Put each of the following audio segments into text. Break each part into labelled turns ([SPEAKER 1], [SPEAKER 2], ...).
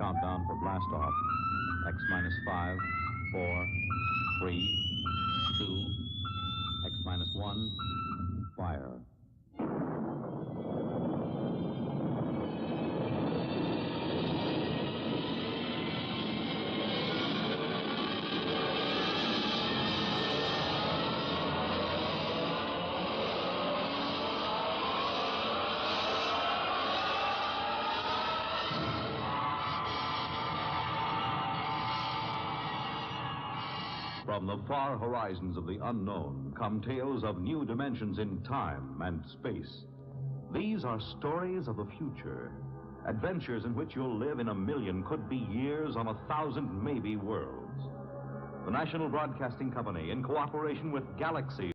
[SPEAKER 1] countdown for blast off. X minus 5, 4, 3, 2, X minus 1, fire. From the far horizons of the unknown come tales of new dimensions in time and space. These are stories of the future, adventures in which you'll live in a million, could be years, on 1,000 maybe worlds. The National Broadcasting Company, in cooperation with Galaxy,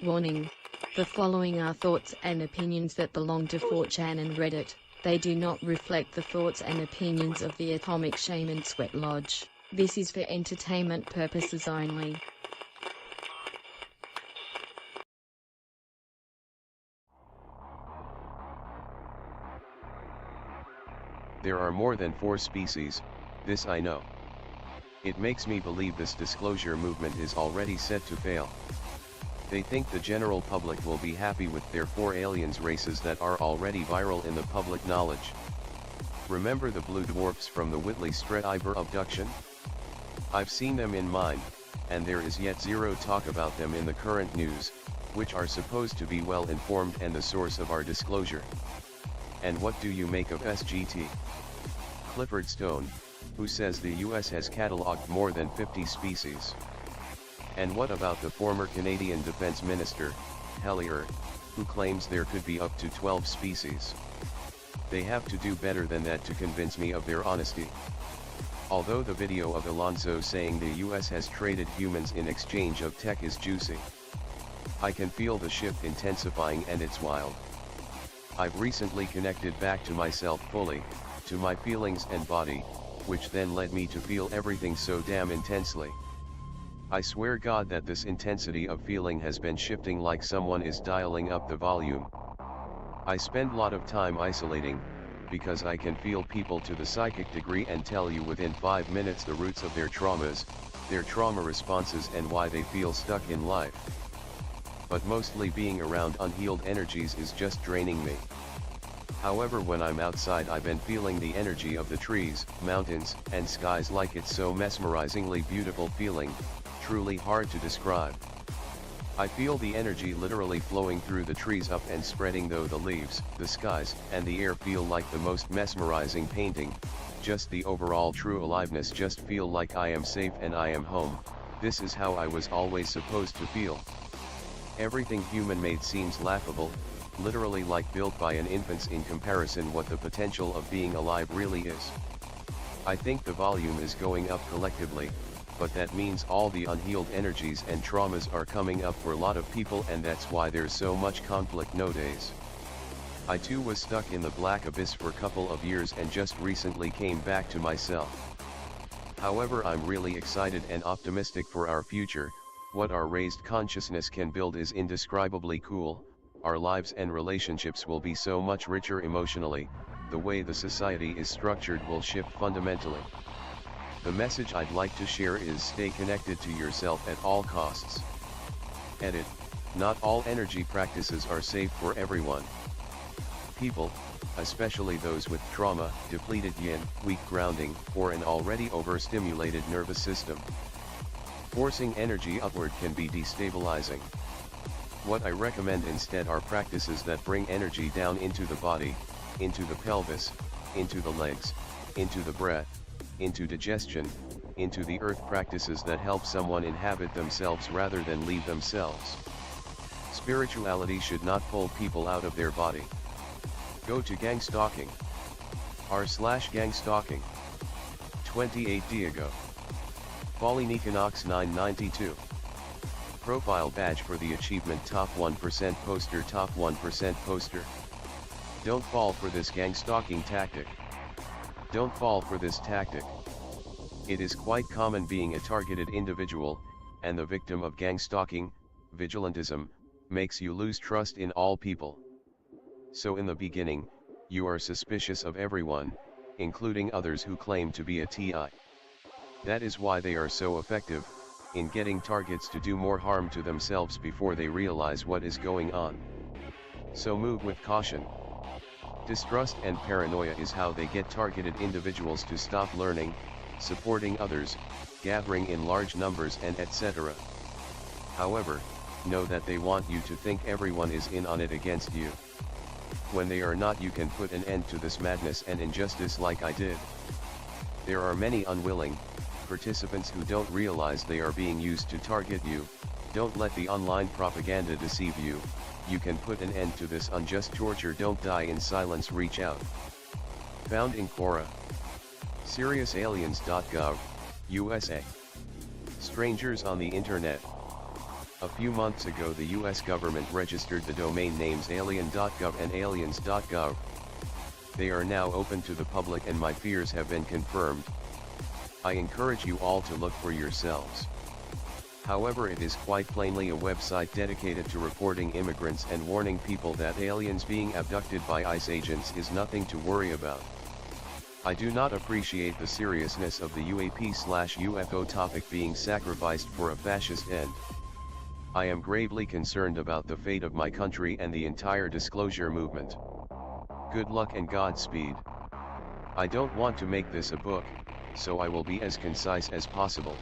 [SPEAKER 2] Warning. The following are thoughts and opinions that belong to 4chan and Reddit. They do not reflect the thoughts and opinions of the Atomic Shaman Sweat Lodge. This is for entertainment purposes only.
[SPEAKER 3] There are more than 4 species, this I know. It makes me believe this disclosure movement is already set to fail. They think the general public will be happy with their 4 aliens races that are already viral in the public knowledge. Remember the blue dwarfs from the Whitley Strieber abduction? I've seen them in mine, and there is yet zero talk about them in the current news, which are supposed to be well informed and the source of our disclosure. And what do you make of SGT? Clifford Stone, who says the US has catalogued more than 50 species. And what about the former Canadian Defense Minister, Hellier, who claims there could be up to 12 species? They have to do better than that to convince me of their honesty. Although the video of Alonso saying the US has traded humans in exchange of tech is juicy, I can feel the shift intensifying and it's wild. I've recently connected back to myself fully, to my feelings and body, which then led me to feel everything so damn intensely. I swear God that this intensity of feeling has been shifting like someone is dialing up the volume. I spend a lot of time isolating, because I can feel people to the psychic degree and tell you within 5 minutes the roots of their traumas, their trauma responses and why they feel stuck in life. But mostly being around unhealed energies is just draining me. However, when I'm outside I've been feeling the energy of the trees, mountains, and skies like it's so mesmerizingly beautiful feeling, truly hard to describe. I feel the energy literally flowing through the trees up and spreading though the leaves, the skies, and the air feel like the most mesmerizing painting, just the overall true aliveness just feel like I am safe and I am home. This is how I was always supposed to feel. Everything human-made seems laughable, literally like built by an infant in comparison what the potential of being alive really is. I think the volume is going up collectively, but that means all the unhealed energies and traumas are coming up for a lot of people and that's why there's so much conflict nowadays. I too was stuck in the black abyss for a couple of years and just recently came back to myself. However, I'm really excited and optimistic for our future. What our raised consciousness can build is indescribably cool. Our lives and relationships will be so much richer emotionally, the way the society is structured will shift fundamentally. The message I'd like to share is stay connected to yourself at all costs. Edit. Not all energy practices are safe for everyone. People, especially those with trauma, depleted yin, weak grounding, or an already overstimulated nervous system. Forcing energy upward can be destabilizing. What I recommend instead are practices that bring energy down into the body, into the pelvis, into the legs, into the breath, into digestion, into the earth practices that help someone inhabit themselves rather than leave themselves. Spirituality should not pull people out of their body. Go to gang stalking. r/gang stalking. 28 Diego. Falling Equinox 992. Profile badge for the achievement top 1% poster. Top 1% poster. Don't fall for this gang stalking tactic. Don't fall for this tactic. It is quite common being a targeted individual, and the victim of gang stalking, vigilantism, makes you lose trust in all people. So in the beginning, you are suspicious of everyone, including others who claim to be a TI. That is why they are so effective, in getting targets to do more harm to themselves before they realize what is going on. So move with caution. Distrust and paranoia is how they get targeted individuals to stop learning, supporting others, gathering in large numbers and etc. However, know that they want you to think everyone is in on it against you. When they are not, you can put an end to this madness and injustice like I did. There are many unwilling participants who don't realize they are being used to target you. Don't let the online propaganda deceive you. You can put an end to this unjust torture. Don't die in silence. Reach out. Found in Quora. SeriousAliens.gov, USA. Strangers on the Internet. A few months ago the US government registered the domain names alien.gov and aliens.gov. They are now open to the public and my fears have been confirmed. I encourage you all to look for yourselves. However, it is quite plainly a website dedicated to reporting immigrants and warning people that aliens being abducted by ICE agents is nothing to worry about. I do not appreciate the seriousness of the UAP/UFO topic being sacrificed for a fascist end. I am gravely concerned about the fate of my country and the entire disclosure movement. Good luck and Godspeed. I don't want to make this a book, so I will be as concise as possible.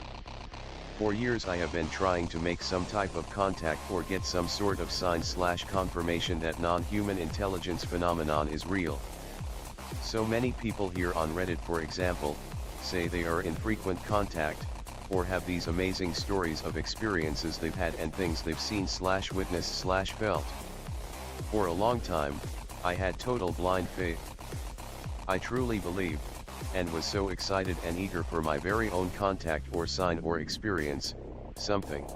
[SPEAKER 3] For years I have been trying to make some type of contact or get some sort of sign/confirmation that non-human intelligence phenomenon is real. So many people here on Reddit, for example, say they are in frequent contact, or have these amazing stories of experiences they've had and things they've seen/witnessed/felt. For a long time, I had total blind faith. I truly believed, and was so excited and eager for my very own contact or sign or experience, something.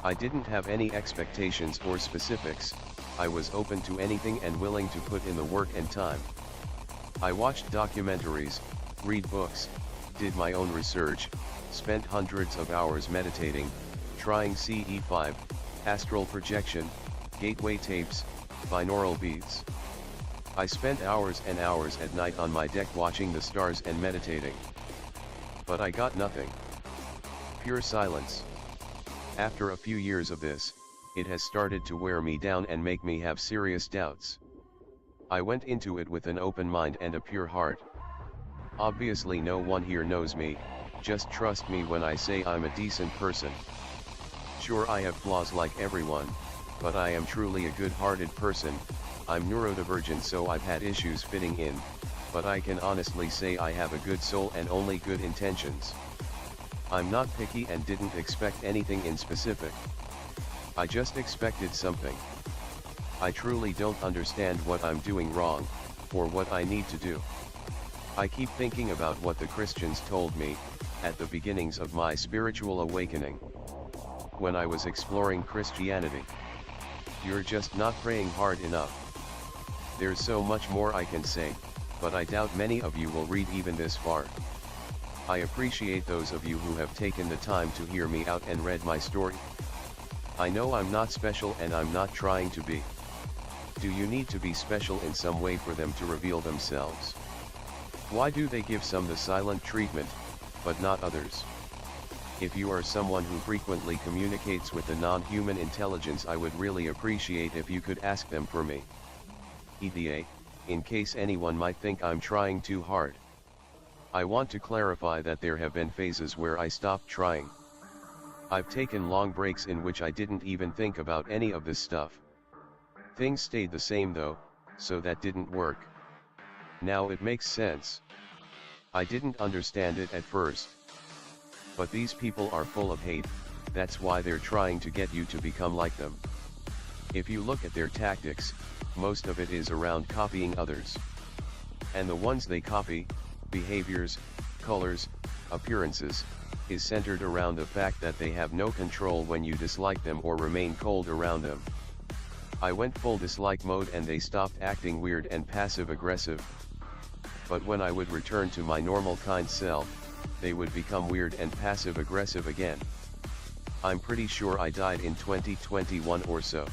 [SPEAKER 3] I didn't have any expectations or specifics. I was open to anything and willing to put in the work and time. I watched documentaries, read books, did my own research, spent hundreds of hours meditating, trying CE5, astral projection, gateway tapes, binaural beats. I spent hours and hours at night on my deck watching the stars and meditating. But I got nothing. Pure silence. After a few years of this, it has started to wear me down and make me have serious doubts. I went into it with an open mind and a pure heart. Obviously no one here knows me, just trust me when I say I'm a decent person. Sure, I have flaws like everyone, but I am truly a good-hearted person. I'm neurodivergent, so I've had issues fitting in, but I can honestly say I have a good soul and only good intentions. I'm not picky and didn't expect anything in specific. I just expected something. I truly don't understand what I'm doing wrong, or what I need to do. I keep thinking about what the Christians told me, at the beginnings of my spiritual awakening. When I was exploring Christianity. You're just not praying hard enough. There's so much more I can say, but I doubt many of you will read even this far. I appreciate those of you who have taken the time to hear me out and read my story. I know I'm not special and I'm not trying to be. Do you need to be special in some way for them to reveal themselves? Why do they give some the silent treatment, but not others? If you are someone who frequently communicates with the non-human intelligence, I would really appreciate if you could ask them for me. ETA, in case anyone might think I'm trying too hard. I want to clarify that there have been phases where I stopped trying. I've taken long breaks in which I didn't even think about any of this stuff. Things stayed the same though, so that didn't work. Now it makes sense. I didn't understand it at first. But these people are full of hate, that's why they're trying to get you to become like them. If you look at their tactics, most of it is around copying others. And the ones they copy, behaviors, colors, appearances, is centered around the fact that they have no control when you dislike them or remain cold around them. I went full dislike mode and they stopped acting weird and passive-aggressive. But when I would return to my normal kind self, they would become weird and passive-aggressive again. I'm pretty sure I died in 2021 or so.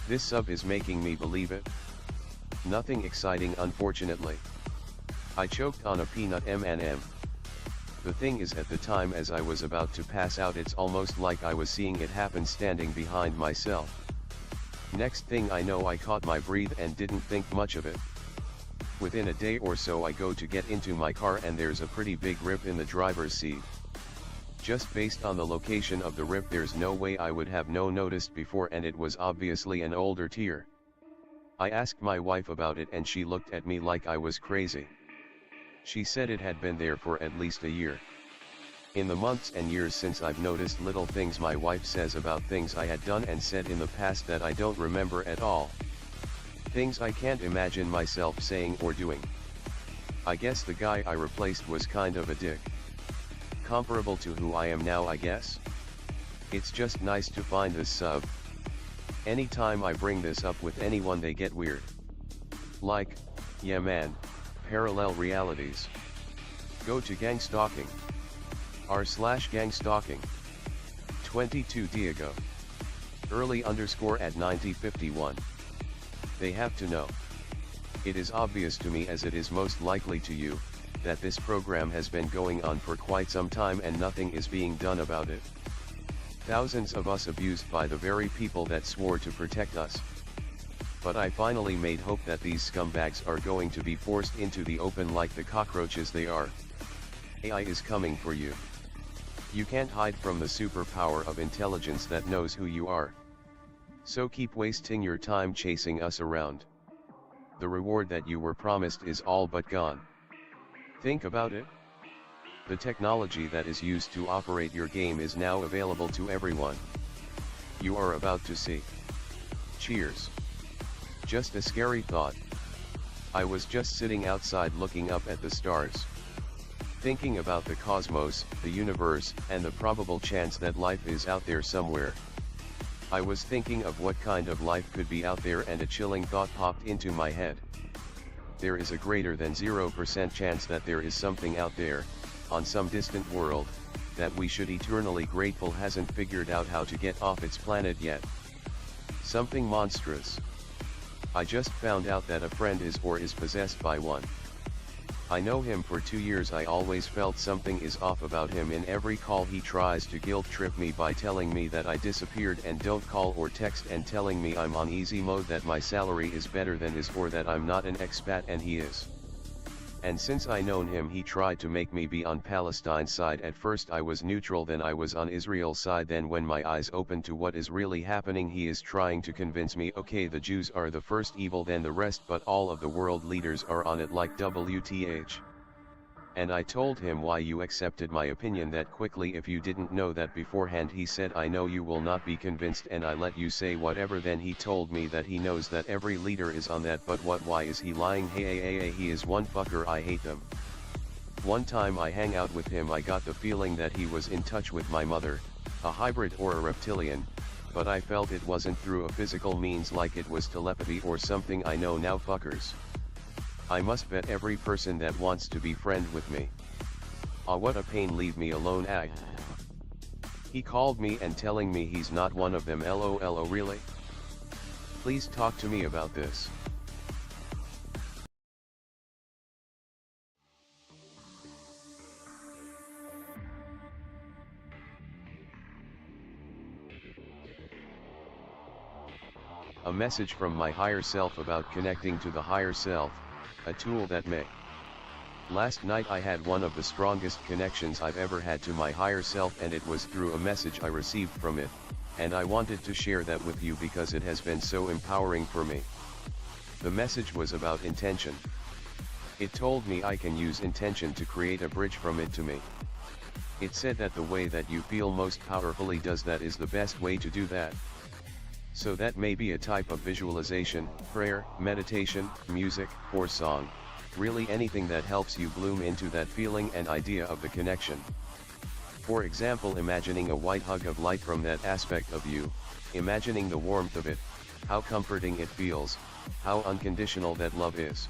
[SPEAKER 3] This sub is making me believe it. Nothing exciting, unfortunately. I choked on a peanut M&M. The thing is, at the time as I was about to pass out, it's almost like I was seeing it happen standing behind myself. Next thing I know, I caught my breath and didn't think much of it. Within a day or so I go to get into my car and there's a pretty big rip in the driver's seat. Just based on the location of the rip, there's no way I would have noticed before, and it was obviously an older tear. I asked my wife about it and she looked at me like I was crazy. She said it had been there for at least a year. In the months and years since, I've noticed little things my wife says about things I had done and said in the past that I don't remember at all. Things I can't imagine myself saying or doing. I guess the guy I replaced was kind of a dick. Comparable to who I am now, I guess. It's just nice to find this sub. Anytime I bring this up with anyone, they get weird. Like, yeah man, parallel realities. Go to gang stalking. r/gang stalking. 22 Diego. Early_at 9051. They have to know. It is obvious to me, as it is most likely to you, that this program has been going on for quite some time and nothing is being done about it. Thousands of us abused by the very people that swore to protect us. But I finally made hope that these scumbags are going to be forced into the open like the cockroaches they are. AI is coming for you. You can't hide from the superpower of intelligence that knows who you are. So keep wasting your time chasing us around. The reward that you were promised is all but gone. Think about it. The technology that is used to operate your game is now available to everyone. You are about to see. Cheers. Just a scary thought. I was just sitting outside looking up at the stars. Thinking about the cosmos, the universe, and the probable chance that life is out there somewhere. I was thinking of what kind of life could be out there, and a chilling thought popped into my head. There is a greater than 0% chance that there is something out there, on some distant world, that we should eternally grateful hasn't figured out how to get off its planet yet. Something monstrous. I just found out that a friend is possessed by one. I know him for 2 years. I always felt something is off about him. In every call he tries to guilt trip me by telling me that I disappeared and don't call or text, and telling me I'm on easy mode, that my salary is better than his, or that I'm not an expat and he is. And since I known him, he tried to make me be on Palestine's side. At first I was neutral, then I was on Israel's side. Then when my eyes opened to what is really happening, he is trying to convince me, okay, the Jews are the first evil, then the rest, but all of the world leaders are on it like WTH. And I told him, why you accepted my opinion that quickly if you didn't know that beforehand? He said, I know you will not be convinced and I let you say whatever. Then he told me that he knows that every leader is on that, but why is he lying? Hey, he is one fucker, I hate them. One time I hang out with him, I got the feeling that he was in touch with my mother, a hybrid or a reptilian, but I felt it wasn't through a physical means, like it was telepathy or something. I know now, fuckers. I must vet every person that wants to be friend with me. Ah, what a pain, leave me alone. He called me and telling me he's not one of them. LOL, really? Please talk to me about this. A message from my higher self about connecting to the higher self. A tool that may. Last night I had one of the strongest connections I've ever had to my higher self, and it was through a message I received from it, and I wanted to share that with you because it has been so empowering for me. The message was about intention. It told me I can use intention to create a bridge from it to me. It said that the way that you feel most powerfully does that is the best way to do that. So that may be a type of visualization, prayer, meditation, music, or song, really anything that helps you bloom into that feeling and idea of the connection. For example, imagining a white hug of light from that aspect of you, imagining the warmth of it, how comforting it feels, how unconditional that love is.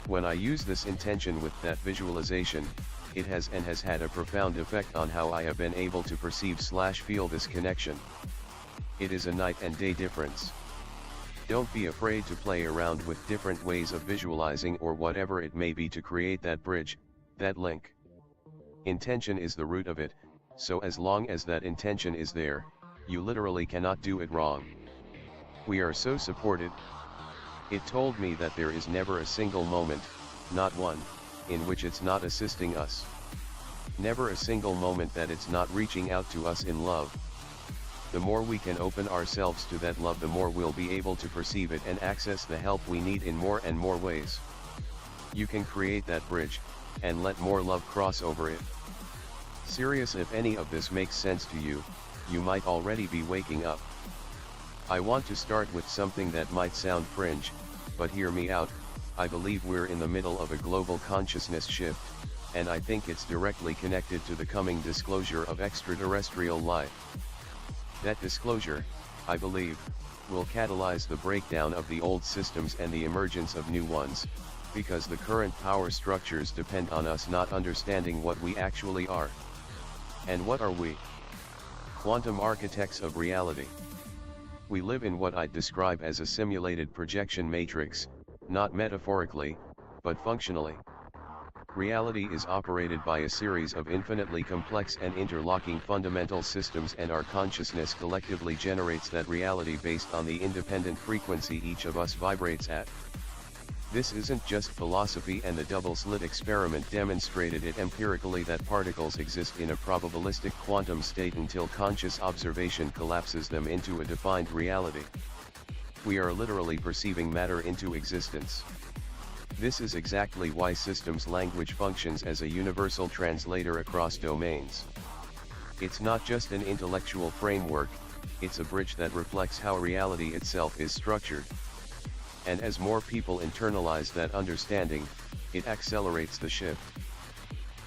[SPEAKER 3] When I use this intention with that visualization, it has had a profound effect on how I have been able to perceive/feel this connection. It is a night and day difference. Don't be afraid to play around with different ways of visualizing or whatever it may be to create that bridge, that link. Intention is the root of it, so as long as that intention is there, you literally cannot do it wrong. We are so supported. It told me that there is never a single moment, not one, in which it's not assisting us. Never a single moment that it's not reaching out to us in love. The more we can open ourselves to that love, the more we'll be able to perceive it and access the help we need in more and more ways. You can create that bridge, and let more love cross over it. Serious, if any of this makes sense to you, you might already be waking up. I want to start with something that might sound fringe, but hear me out. I believe we're in the middle of a global consciousness shift, and I think it's directly connected to the coming disclosure of extraterrestrial life. That disclosure, I believe, will catalyze the breakdown of the old systems and the emergence of new ones, because the current power structures depend on us not understanding what we actually are. And what are we? Quantum architects of reality. We live in what I'd describe as a simulated projection matrix, not metaphorically, but functionally. Reality is operated by a series of infinitely complex and interlocking fundamental systems, and our consciousness collectively generates that reality based on the independent frequency each of us vibrates at. This isn't just philosophy, and the double-slit experiment demonstrated it empirically that particles exist in a probabilistic quantum state until conscious observation collapses them into a defined reality. We are literally perceiving matter into existence. This is exactly why systems language functions as a universal translator across domains. It's not just an intellectual framework, it's a bridge that reflects how reality itself is structured. And as more people internalize that understanding, it accelerates the shift.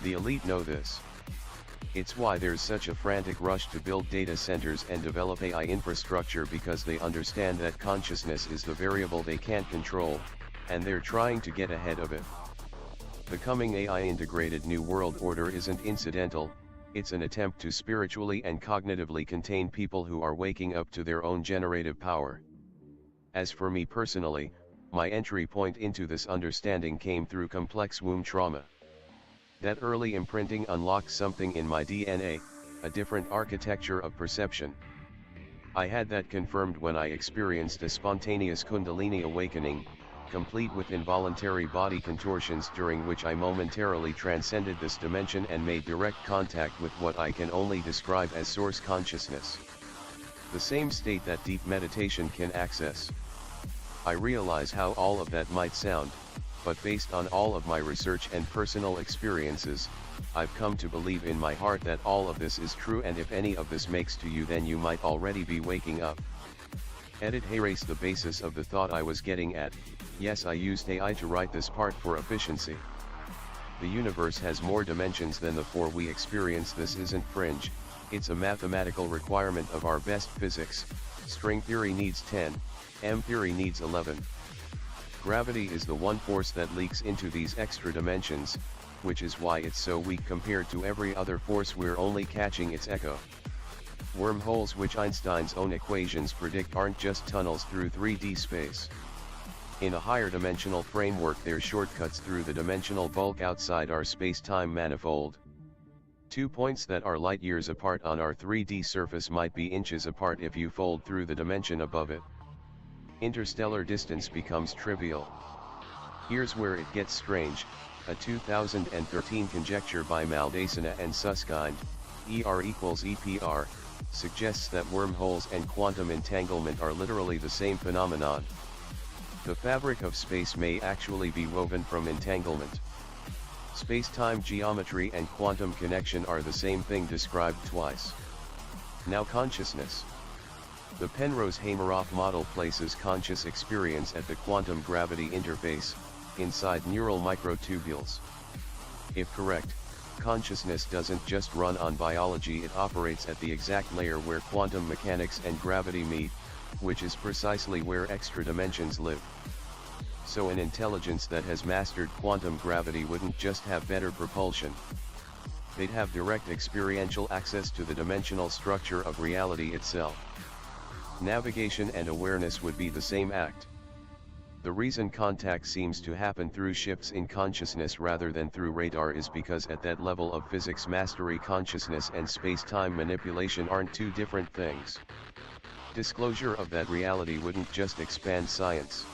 [SPEAKER 3] The elite know this. It's why there's such a frantic rush to build data centers and develop AI infrastructure, because they understand that consciousness is the variable they can't control, and they're trying to get ahead of it. The coming AI-integrated New World Order isn't incidental, it's an attempt to spiritually and cognitively contain people who are waking up to their own generative power. As for me personally, my entry point into this understanding came through complex womb trauma. That early imprinting unlocked something in my DNA, a different architecture of perception. I had that confirmed when I experienced a spontaneous Kundalini awakening, complete with involuntary body contortions, during which I momentarily transcended this dimension and made direct contact with what I can only describe as source consciousness. The same state that deep meditation can access. I realize how all of that might sound, but based on all of my research and personal experiences, I've come to believe in my heart that all of this is true, and if any of this makes to you, then you might already be waking up. Edit erase the basis of the thought I was getting at. Yes, I used AI to write this part for efficiency. The universe has more dimensions than the 4 we experience. This isn't fringe, it's a mathematical requirement of our best physics. String theory needs 10, M theory needs 11. Gravity is the one force that leaks into these extra dimensions, which is why it's so weak compared to every other force. We're only catching its echo. Wormholes, which Einstein's own equations predict aren't just tunnels through 3D space. In a higher dimensional framework, they're shortcuts through the dimensional bulk outside our space-time manifold. 2 points that are light years apart on our 3D surface might be inches apart if you fold through the dimension above it. Interstellar distance becomes trivial. Here's where it gets strange. A 2013 conjecture by Maldacena and Susskind, ER=EPR, suggests that wormholes and quantum entanglement are literally the same phenomenon. The fabric of space may actually be woven from entanglement. Space-time geometry and quantum connection are the same thing described twice. Now consciousness. The Penrose-Hameroff model places conscious experience at the quantum gravity interface, inside neural microtubules. If correct, consciousness doesn't just run on biology, it operates at the exact layer where quantum mechanics and gravity meet, which is precisely where extra dimensions live. So an intelligence that has mastered quantum gravity wouldn't just have better propulsion. They'd have direct experiential access to the dimensional structure of reality itself. Navigation and awareness would be the same act. The reason contact seems to happen through shifts in consciousness rather than through radar is because at that level of physics mastery, consciousness and space-time manipulation aren't two different things. Disclosure of that reality wouldn't just expand science.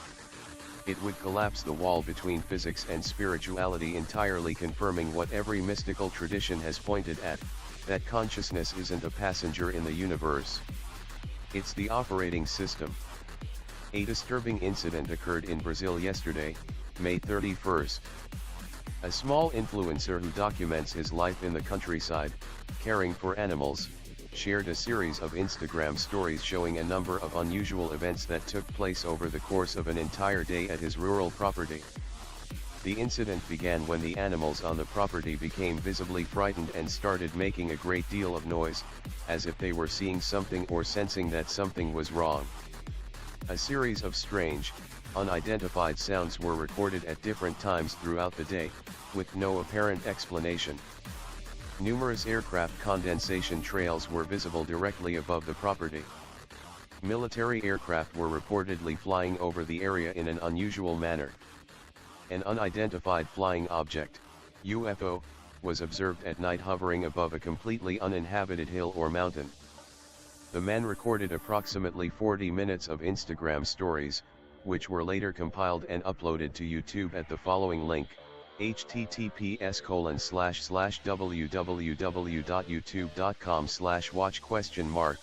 [SPEAKER 3] It would collapse the wall between physics and spirituality entirely, confirming what every mystical tradition has pointed at, that consciousness isn't a passenger in the universe. It's the operating system. A disturbing incident occurred in Brazil yesterday, May 31st. A small influencer who documents his life in the countryside, caring for animals, shared a series of Instagram stories showing a number of unusual events that took place over the course of an entire day at his rural property. The incident began when the animals on the property became visibly frightened and started making a great deal of noise, as if they were seeing something or sensing that something was wrong. A series of strange, unidentified sounds were recorded at different times throughout the day, with no apparent explanation. Numerous aircraft condensation trails were visible directly above the property. Military aircraft were reportedly flying over the area in an unusual manner. An unidentified flying object, UFO, was observed at night hovering above a completely uninhabited hill or mountain. The man recorded approximately 40 minutes of Instagram stories, which were later compiled and uploaded to YouTube at the following link: https://www.youtube.com/watch?.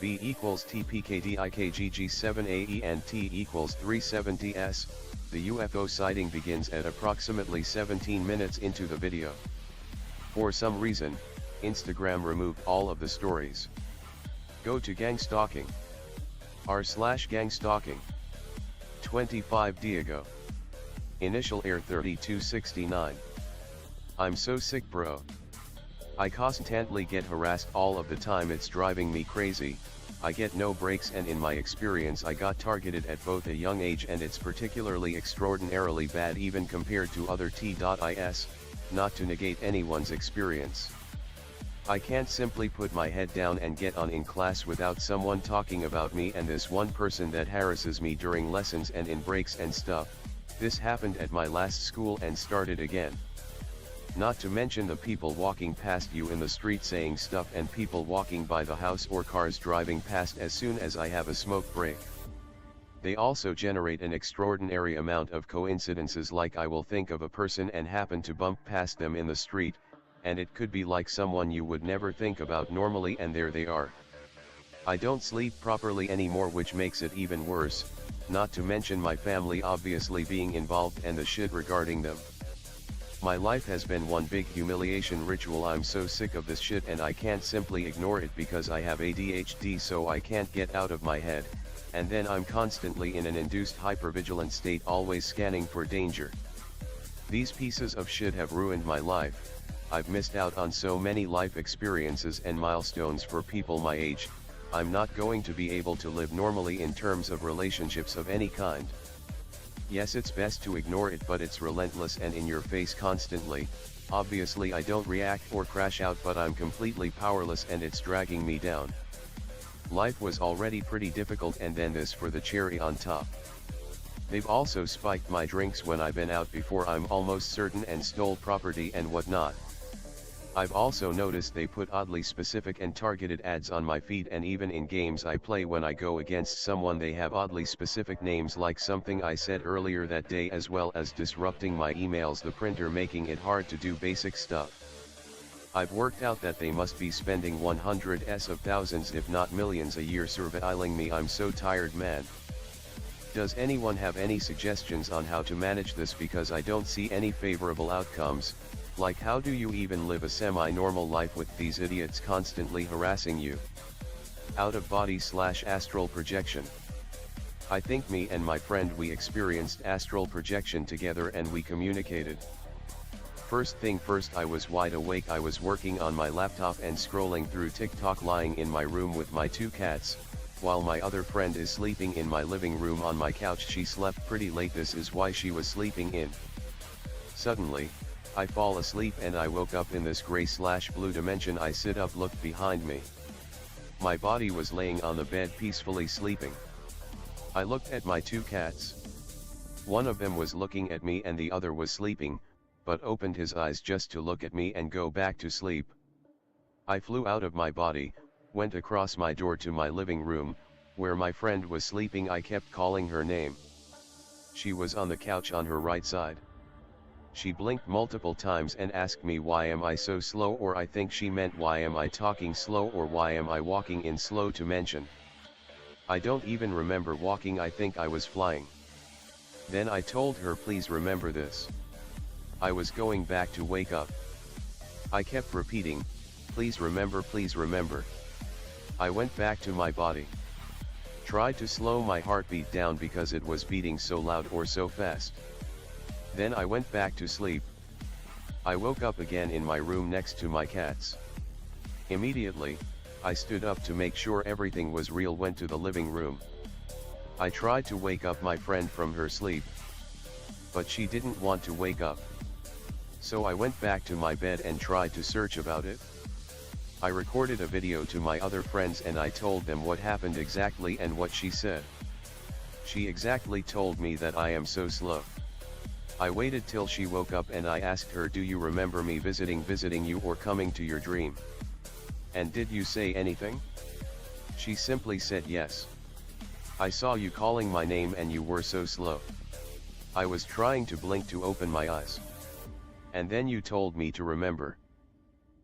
[SPEAKER 3] V equals TPKDIKGG7AE and T equals 370S. The UFO sighting begins at approximately 17 minutes into the video. For some reason, Instagram removed all of the stories. Go to gang stalking. r/gang stalking. 25 Diego. Initial air 3269. I'm so sick, bro. I constantly get harassed all of the time, it's driving me crazy. I get no breaks, and in my experience I got targeted at both a young age and it's particularly extraordinarily bad even compared to other T.is, not to negate anyone's experience. I can't simply put my head down and get on in class without someone talking about me and this one person that harasses me during lessons and in breaks and stuff. This happened at my last school and started again. Not to mention the people walking past you in the street saying stuff and people walking by the house or cars driving past as soon as I have a smoke break. They also generate an extraordinary amount of coincidences, like I will think of a person and happen to bump past them in the street, and it could be like someone you would never think about normally and there they are. I don't sleep properly anymore, which makes it even worse, not to mention my family obviously being involved and the shit regarding them. My life has been one big humiliation ritual. I'm so sick of this shit and I can't simply ignore it because I have ADHD, so I can't get out of my head, and then I'm constantly in an induced hypervigilant state, always scanning for danger. These pieces of shit have ruined my life. I've missed out on so many life experiences and milestones for people my age. I'm not going to be able to live normally in terms of relationships of any kind. Yes, it's best to ignore it, but it's relentless and in your face constantly. Obviously I don't react or crash out, but I'm completely powerless and it's dragging me down. Life was already pretty difficult and then this for the cherry on top. They've also spiked my drinks when I've been out before, I'm almost certain, and stole property and whatnot. I've also noticed they put oddly specific and targeted ads on my feed, and even in games I play when I go against someone they have oddly specific names, like something I said earlier that day, as well as disrupting my emails, the printer, making it hard to do basic stuff. I've worked out that they must be spending hundreds of thousands if not millions a year surveilling me. I'm so tired, man. Does anyone have any suggestions on how to manage this, because I don't see any favorable outcomes? Like, how do you even live a semi-normal life with these idiots constantly harassing you? Out-of-body/astral projection. I think me and my friend, we experienced astral projection together and we communicated. First thing first, I was wide awake. I was working on my laptop and scrolling through TikTok, lying in my room with my 2 cats, while my other friend is sleeping in my living room on my couch. She slept pretty late, this is why she was sleeping in. Suddenly, I fall asleep and I woke up in this gray/blue dimension. I sit up, looked behind me. My body was laying on the bed peacefully sleeping. I looked at my 2 cats. One of them was looking at me and the other was sleeping, but opened his eyes just to look at me and go back to sleep. I flew out of my body, went across my door to my living room, where my friend was sleeping. I kept calling her name. She was on the couch on her right side. She blinked multiple times and asked me, why am I so slow? Or I think she meant, why am I talking slow, or why am I walking in slow dimension? I don't even remember walking, I think I was flying. Then I told her, please remember this. I was going back to wake up. I kept repeating, please remember, please remember. I went back to my body. Tried to slow my heartbeat down because it was beating so loud or so fast. Then I went back to sleep. I woke up again in my room next to my cats. Immediately, I stood up to make sure everything was real, went to the living room. I tried to wake up my friend from her sleep, but she didn't want to wake up. So I went back to my bed and tried to search about it. I recorded a video to my other friends and I told them what happened exactly and what she said. She exactly told me that I am so slow. I waited till she woke up and I asked her, do you remember me visiting you or coming to your dream? And did you say anything? She simply said yes. I saw you calling my name and you were so slow. I was trying to blink to open my eyes. And then you told me to remember.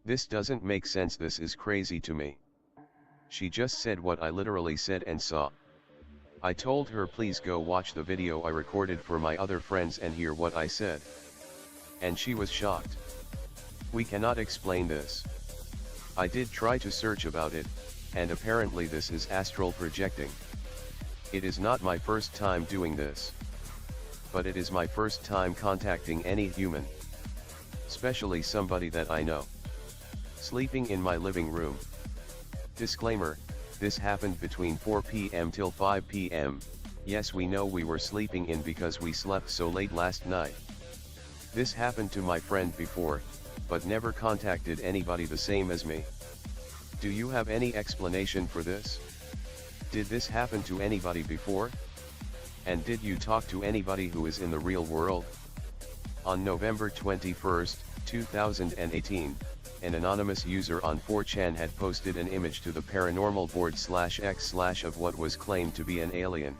[SPEAKER 3] This doesn't make sense, this is crazy to me. She just said what I literally said and saw. I told her, please go watch the video I recorded for my other friends and hear what I said. And she was shocked. We cannot explain this. I did try to search about it, and apparently this is astral projecting. It is not my first time doing this. But it is my first time contacting any human. Especially somebody that I know. Sleeping in my living room. Disclaimer, this happened between 4 p.m. till 5 p.m. Yes, we know we were sleeping in because we slept so late last night. This happened to my friend before, but never contacted anybody the same as me. Do you have any explanation for this? Did this happen to anybody before? And did you talk to anybody who is in the real world? On November 21, 2018, an anonymous user on 4chan had posted an image to the paranormal board/x/ of what was claimed to be an alien.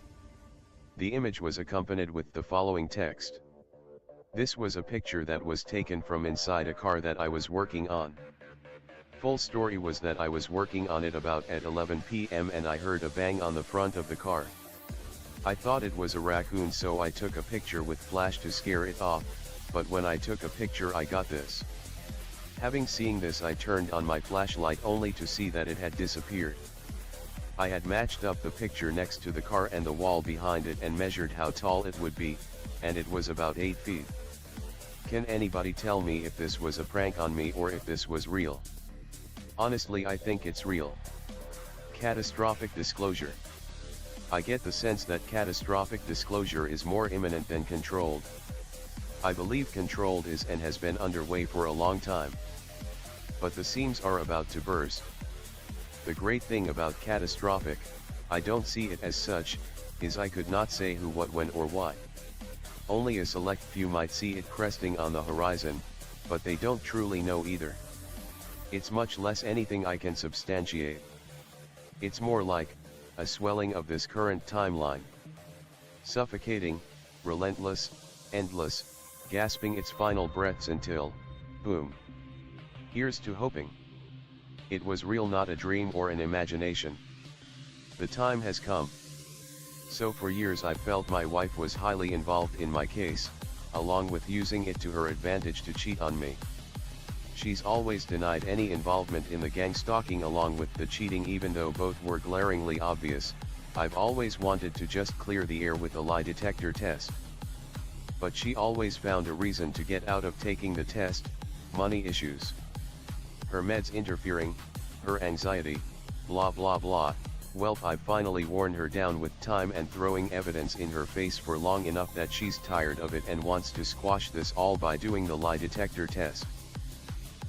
[SPEAKER 3] The image was accompanied with the following text. This was a picture that was taken from inside a car that I was working on. Full story was that I was working on it about at 11 p.m. and I heard a bang on the front of the car. I thought it was a raccoon, so I took a picture with flash to scare it off, but when I took a picture I got this. Having seen this, I turned on my flashlight only to see that it had disappeared. I had matched up the picture next to the car and the wall behind it and measured how tall it would be, and it was about 8 feet. Can anybody tell me if this was a prank on me or if this was real? Honestly, I think it's real. Catastrophic disclosure. I get the sense that catastrophic disclosure is more imminent than controlled. I believe controlled is and has been underway for a long time. But the seams are about to burst. The great thing about catastrophic, I don't see it as such, is I could not say who, what, when or why. Only a select few might see it cresting on the horizon, but they don't truly know either. It's much less anything I can substantiate. It's more like a swelling of this current timeline. Suffocating, relentless, endless, gasping its final breaths until, boom. Here's to hoping it was real, not a dream or an imagination. The time has come. So for years I felt my wife was highly involved in my case, along with using it to her advantage to cheat on me. She's always denied any involvement in the gang stalking along with the cheating, even though both were glaringly obvious. I've always wanted to just clear the air with a lie detector test. But she always found a reason to get out of taking the test: money issues. Her meds interfering, her anxiety, blah blah blah. Well, I finally worn her down with time and throwing evidence in her face for long enough that she's tired of it and wants to squash this all by doing the lie detector test.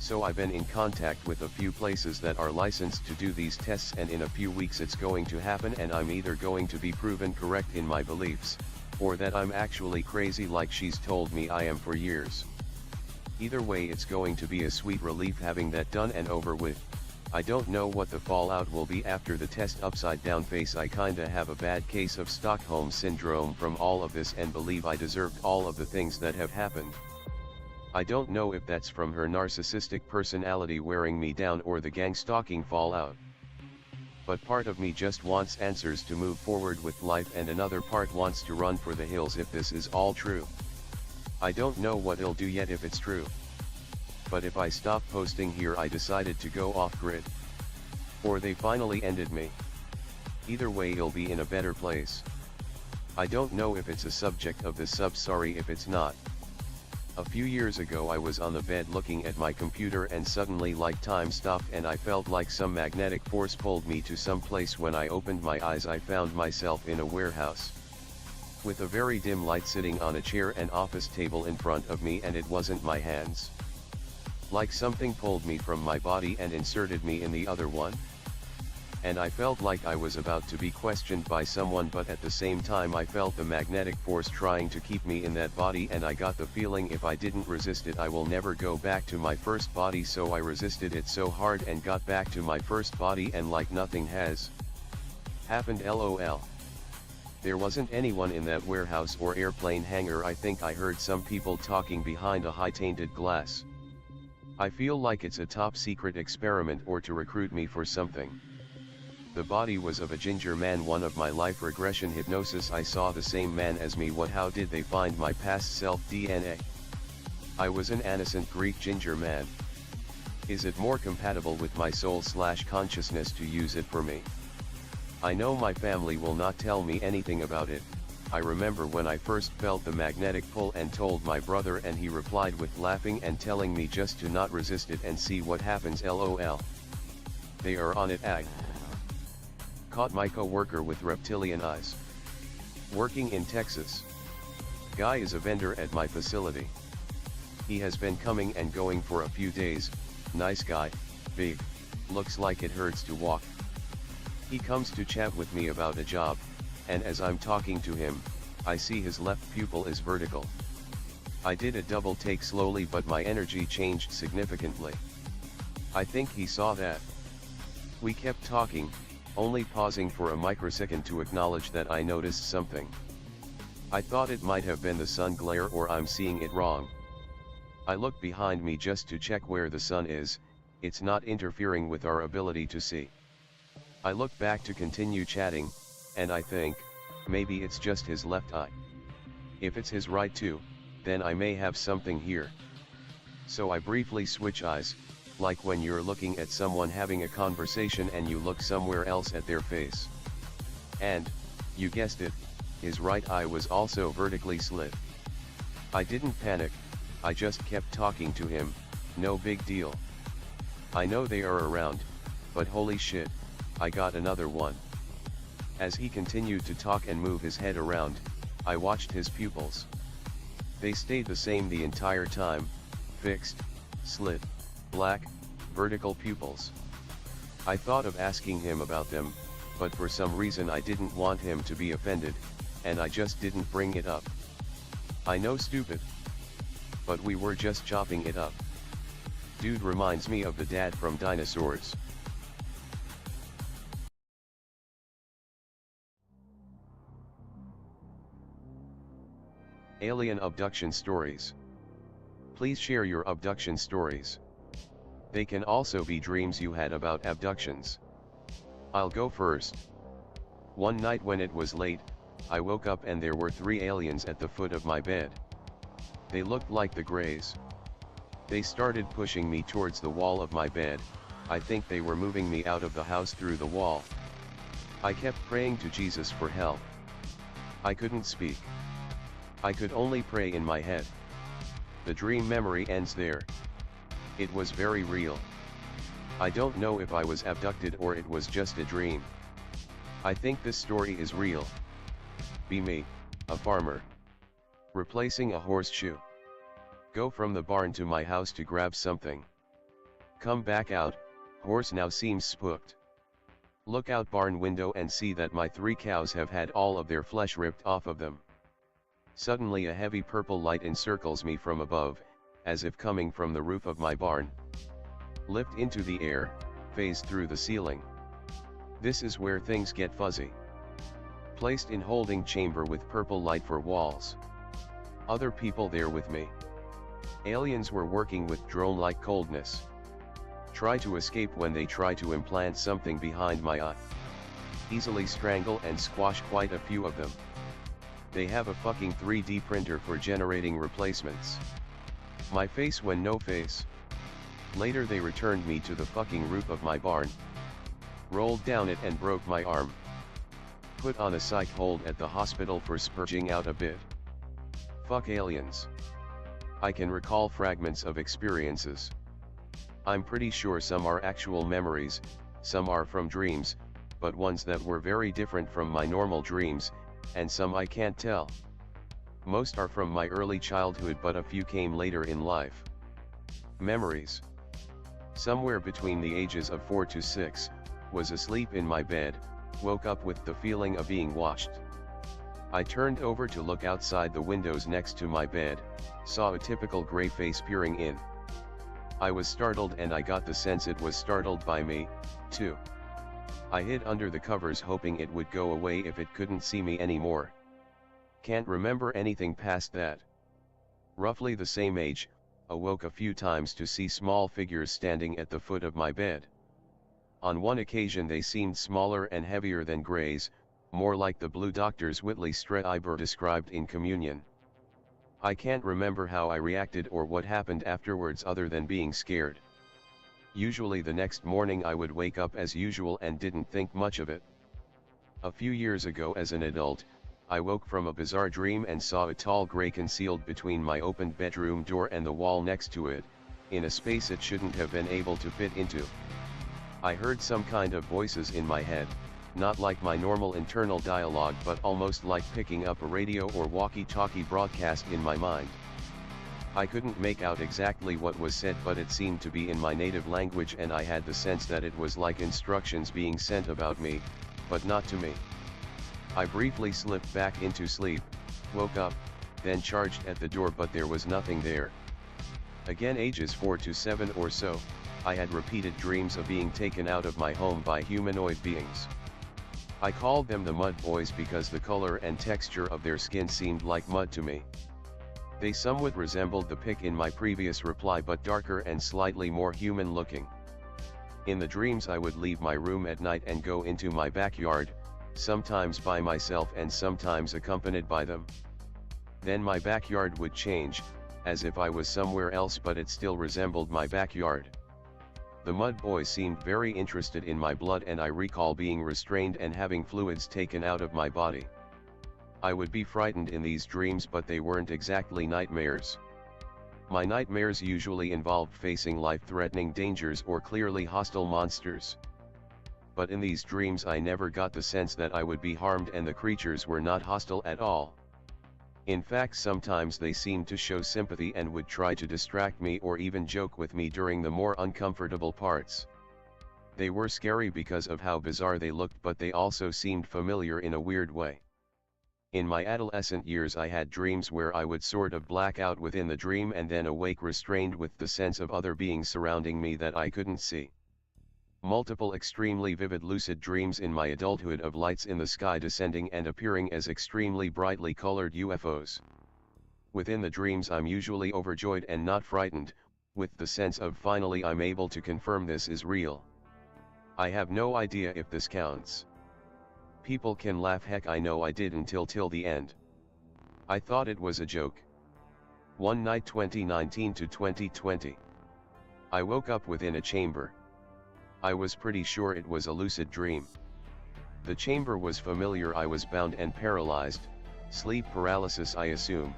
[SPEAKER 3] So I've been in contact with a few places that are licensed to do these tests, and in a few weeks it's going to happen, and I'm either going to be proven correct in my beliefs, or that I'm actually crazy like she's told me I am for years. Either way, it's going to be a sweet relief having that done and over with. I don't know what the fallout will be after the test. Upside down face, I kinda have a bad case of Stockholm Syndrome from all of this and believe I deserved all of the things that have happened. I don't know if that's from her narcissistic personality wearing me down or the gang stalking fallout. But part of me just wants answers to move forward with life, and another part wants to run for the hills if this is all true. I don't know what it'll do yet if it's true. But if I stop posting here, I decided to go off-grid. Or they finally ended me. Either way, you'll be in a better place. I don't know if it's a subject of this sub, sorry if it's not. A few years ago I was on the bed looking at my computer and suddenly like time stopped and I felt like some magnetic force pulled me to some place. When I opened my eyes I found myself in a warehouse. With a very dim light, sitting on a chair and office table in front of me, and it wasn't my hands. Like something pulled me from my body and inserted me in the other one. And I felt like I was about to be questioned by someone, but at the same time I felt the magnetic force trying to keep me in that body, and I got the feeling if I didn't resist it I will never go back to my first body. So I resisted it so hard and got back to my first body, and like nothing has happened, lol. There wasn't anyone in that warehouse or airplane hangar. I think I heard some people talking behind a high tainted glass. I feel like it's a top secret experiment or to recruit me for something. The body was of a ginger man, one of my life regression hypnosis. I saw the same man as me. What? How did they find my past self DNA? I was an innocent Greek ginger man. Is it more compatible with my soul/consciousness to use it for me? I know my family will not tell me anything about it. I remember when I first felt the magnetic pull and told my brother, and he replied with laughing and telling me just to not resist it and see what happens, lol. They are on it, ag. Caught my coworker with Reptilian Eyes. Working in Texas. Guy is a vendor at my facility. He has been coming and going for a few days. Nice guy, big, looks like it hurts to walk. He comes to chat with me about a job, and as I'm talking to him, I see his left pupil is vertical. I did a double take slowly, but my energy changed significantly. I think he saw that. We kept talking, only pausing for a microsecond to acknowledge that I noticed something. I thought it might have been the sun glare, or I'm seeing it wrong. I look behind me just to check where the sun is. It's not interfering with our ability to see. I look back to continue chatting, and I think, maybe it's just his left eye. If it's his right too, then I may have something here. So I briefly switch eyes, like when you're looking at someone having a conversation and you look somewhere else at their face. And, you guessed it, his right eye was also vertically slit. I didn't panic, I just kept talking to him, no big deal. I know they are around, but holy shit, I got another one. As he continued to talk and move his head around, I watched his pupils. They stayed the same the entire time, fixed, slit, black, vertical pupils. I thought of asking him about them, but for some reason I didn't want him to be offended, and I just didn't bring it up. I know, stupid. But we were just chopping it up. Dude reminds me of the dad from Dinosaurs. Alien abduction stories. Please share your abduction stories. They can also be dreams you had about abductions. I'll go first. One night when it was late, I woke up and there were 3 aliens at the foot of my bed. They looked like the Greys. They started pushing me towards the wall of my bed. I think they were moving me out of the house through the wall. I kept praying to Jesus for help. I couldn't speak. I could only pray in my head. The dream memory ends there. It was very real. I don't know if I was abducted or it was just a dream. I think this story is real. Be me, a farmer. Replacing a horseshoe. Go from the barn to my house to grab something. Come back out, horse now seems spooked. Look out barn window and see that my 3 cows have had all of their flesh ripped off of them. Suddenly a heavy purple light encircles me from above, as if coming from the roof of my barn. Lift into the air, phase through the ceiling. This is where things get fuzzy. Placed in holding chamber with purple light for walls. Other people there with me. Aliens were working with drone-like coldness. Try to escape when they try to implant something behind my eye. Easily strangle and squash quite a few of them. They have a fucking 3D printer for generating replacements. My face when no face. Later they returned me to the fucking roof of my barn. Rolled down it and broke my arm. Put on a psych hold at the hospital for spurging out a bit. Fuck aliens. I can recall fragments of experiences. I'm pretty sure some are actual memories, some are from dreams, but ones that were very different from my normal dreams, and some I can't tell. Most are from my early childhood but a few came later in life. Memories. Somewhere between the ages of 4 to 6, was asleep in my bed, woke up with the feeling of being watched. I turned over to look outside the windows next to my bed, saw a typical gray face peering in. I was startled and I got the sense it was startled by me, too. I hid under the covers hoping it would go away if it couldn't see me anymore. Can't remember anything past that. Roughly the same age, awoke a few times to see small figures standing at the foot of my bed. On one occasion they seemed smaller and heavier than Greys, more like the Blue Doctor's Whitley Strieber described in Communion. I can't remember how I reacted or what happened afterwards other than being scared. Usually the next morning I would wake up as usual and didn't think much of it. A few years ago as an adult, I woke from a bizarre dream and saw a tall gray concealed between my opened bedroom door and the wall next to it, in a space it shouldn't have been able to fit into. I heard some kind of voices in my head, not like my normal internal dialogue but almost like picking up a radio or walkie-talkie broadcast in my mind. I couldn't make out exactly what was said but it seemed to be in my native language and I had the sense that it was like instructions being sent about me, but not to me. I briefly slipped back into sleep, woke up, then charged at the door but there was nothing there. Again ages 4 to 7 or so, I had repeated dreams of being taken out of my home by humanoid beings. I called them the Mud Boys because the color and texture of their skin seemed like mud to me. They somewhat resembled the pic in my previous reply but darker and slightly more human looking. In the dreams I would leave my room at night and go into my backyard, sometimes by myself and sometimes accompanied by them. Then my backyard would change, as if I was somewhere else but it still resembled my backyard. The Mud Boys seemed very interested in my blood and I recall being restrained and having fluids taken out of my body. I would be frightened in these dreams but they weren't exactly nightmares. My nightmares usually involved facing life-threatening dangers or clearly hostile monsters. But in these dreams I never got the sense that I would be harmed and the creatures were not hostile at all. In fact sometimes they seemed to show sympathy and would try to distract me or even joke with me during the more uncomfortable parts. They were scary because of how bizarre they looked but they also seemed familiar in a weird way. In my adolescent years I had dreams where I would sort of black out within the dream and then awake restrained with the sense of other beings surrounding me that I couldn't see. Multiple extremely vivid lucid dreams in my adulthood of lights in the sky descending and appearing as extremely brightly colored UFOs. Within the dreams I'm usually overjoyed and not frightened, with the sense of finally I'm able to confirm this is real. I have no idea if this counts. People can laugh, heck I know I did until the end. I thought it was a joke. One night 2019 to 2020. I woke up within a chamber. I was pretty sure it was a lucid dream. The chamber was familiar, I was bound and paralyzed, sleep paralysis I assume.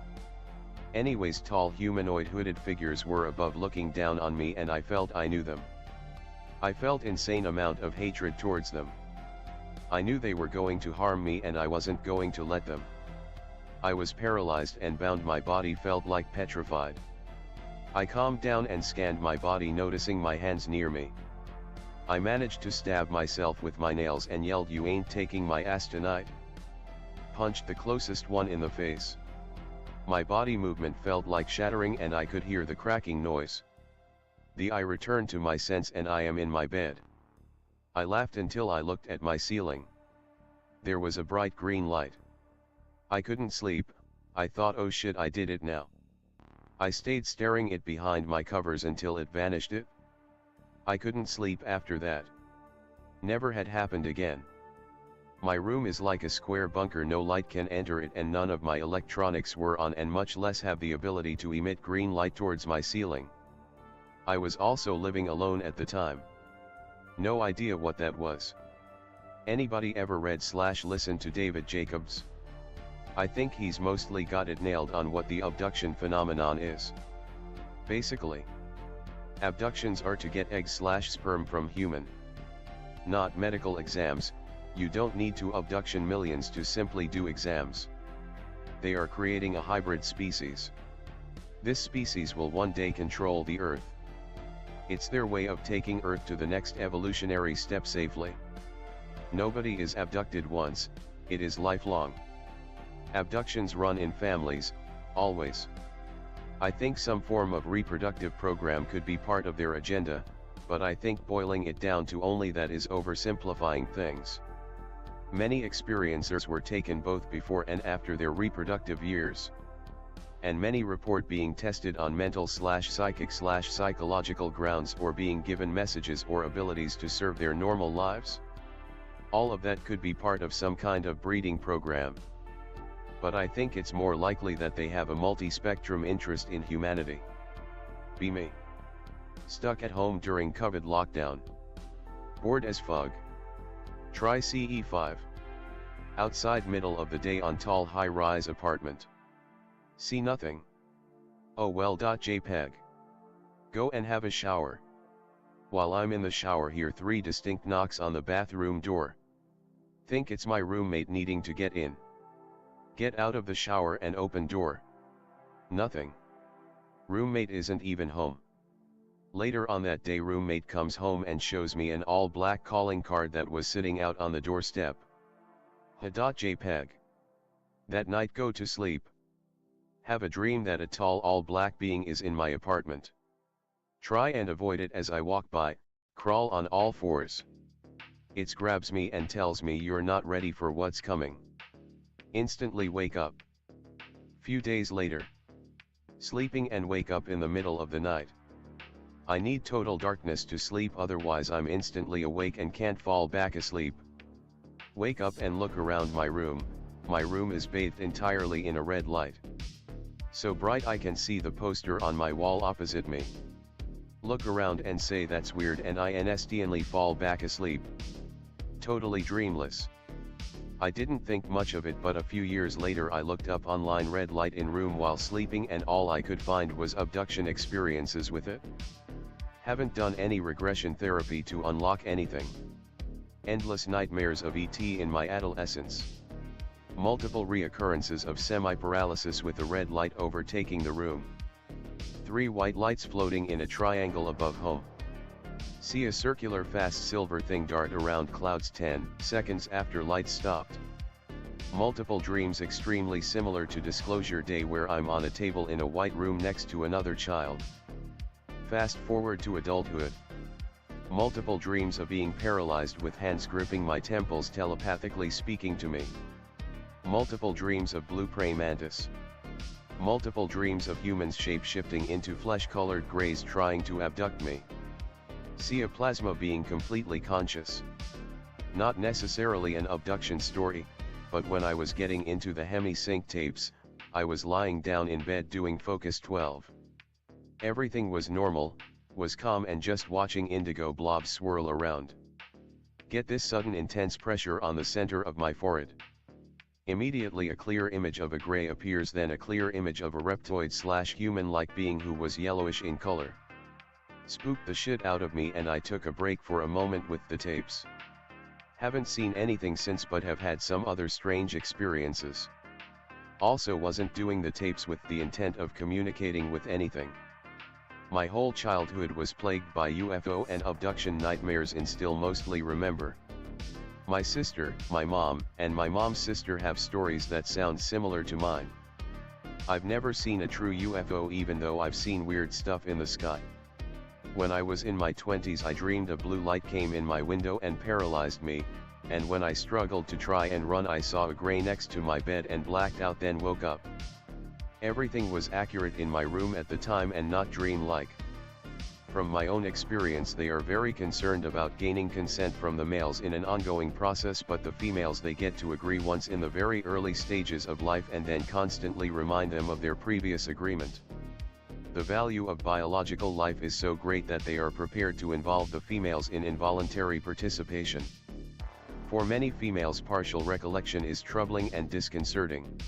[SPEAKER 3] Anyways, tall humanoid hooded figures were above looking down on me and I felt I knew them. I felt insane amount of hatred towards them. I knew they were going to harm me and I wasn't going to let them. I was paralyzed and bound, my body felt like petrified. I calmed down and scanned my body, noticing my hands near me. I managed to stab myself with my nails and yelled, "You ain't taking my ass tonight." Punched the closest one in the face. My body movement felt like shattering and I could hear the cracking noise. I returned to my sense and I am in my bed. I laughed until I looked at my ceiling. There was a bright green light. I couldn't sleep. I thought, oh shit, I did it now. I stayed staring it behind my covers until it vanished. I couldn't sleep after that. Never had happened again. My room is like a square bunker, no light can enter it and none of my electronics were on and much less have the ability to emit green light towards my ceiling. I was also living alone at the time. No idea what that was. Anybody ever read/listened to David Jacobs? I think he's mostly got it nailed on what the abduction phenomenon is. Basically, abductions are to get eggs/sperm from human. Not medical exams. You don't need to abduction millions to simply do exams. They are creating a hybrid species. This species will one day control the Earth. It's their way of taking Earth to the next evolutionary step safely. Nobody is abducted once, it is lifelong. Abductions run in families, always. I think some form of reproductive program could be part of their agenda, but I think boiling it down to only that is oversimplifying things. Many experiencers were taken both before and after their reproductive years. And many report being tested on mental/psychic/psychological grounds or being given messages or abilities to serve their normal lives. All of that could be part of some kind of breeding program. But I think it's more likely that they have a multi-spectrum interest in humanity. Be me. Stuck at home during COVID lockdown. Bored as fug. Try CE5. Outside middle of the day on tall high-rise apartment. See nothing. Oh well. JPEG. Go and have a shower. While I'm in the shower, hear 3 distinct knocks on the bathroom door. Think it's my roommate needing to get in. Get out of the shower and open door. Nothing. Roommate isn't even home. Later on that day, roommate comes home and shows me an all-black calling card that was sitting out on the doorstep. JPEG. That night, go to sleep. Have a dream that a tall all-black being is in my apartment. Try and avoid it as I walk by, crawl on all fours. It grabs me and tells me you're not ready for what's coming. Instantly wake up. Few days later. Sleeping and wake up in the middle of the night. I need total darkness to sleep, otherwise I'm instantly awake and can't fall back asleep. Wake up and look around my room. My room is bathed entirely in a red light. So bright I can see the poster on my wall opposite me. Look around and say that's weird and I instantly fall back asleep. Totally dreamless. I didn't think much of it, but a few years later I looked up online red light in room while sleeping and all I could find was abduction experiences with it. Haven't done any regression therapy to unlock anything. Endless nightmares of ET in my adolescence. Multiple reoccurrences of semi-paralysis with the red light overtaking the room. 3 white lights floating in a triangle above home. See a circular fast silver thing dart around clouds 10 seconds after lights stopped. Multiple dreams extremely similar to Disclosure Day, where I'm on a table in a white room next to another child. Fast forward to adulthood. Multiple dreams of being paralyzed with hands gripping my temples telepathically speaking to me. Multiple dreams of blue praying mantis. Multiple dreams of humans shape-shifting into flesh-colored greys trying to abduct me. See a plasma being completely conscious. Not necessarily an abduction story, but when I was getting into the hemi-sync tapes, I was lying down in bed doing Focus 12. Everything was normal, was calm, and just watching indigo blobs swirl around. Get this sudden intense pressure on the center of my forehead. Immediately a clear image of a gray appears, then a clear image of a reptoid/human-like being who was yellowish in color. Spooked the shit out of me, and I took a break for a moment with the tapes. Haven't seen anything since, but have had some other strange experiences. Also wasn't doing the tapes with the intent of communicating with anything. My whole childhood was plagued by UFO and abduction nightmares, and still mostly remember. My sister, my mom, and my mom's sister have stories that sound similar to mine. I've never seen a true UFO, even though I've seen weird stuff in the sky. When I was in my 20s, I dreamed a blue light came in my window and paralyzed me, and when I struggled to try and run, I saw a gray next to my bed and blacked out, then woke up. Everything was accurate in my room at the time and not dream-like. From my own experience, they are very concerned about gaining consent from the males in an ongoing process, but the females they get to agree once in the very early stages of life and then constantly remind them of their previous agreement. The value of biological life is so great that they are prepared to involve the females in involuntary participation. For many females, partial recollection is troubling and disconcerting,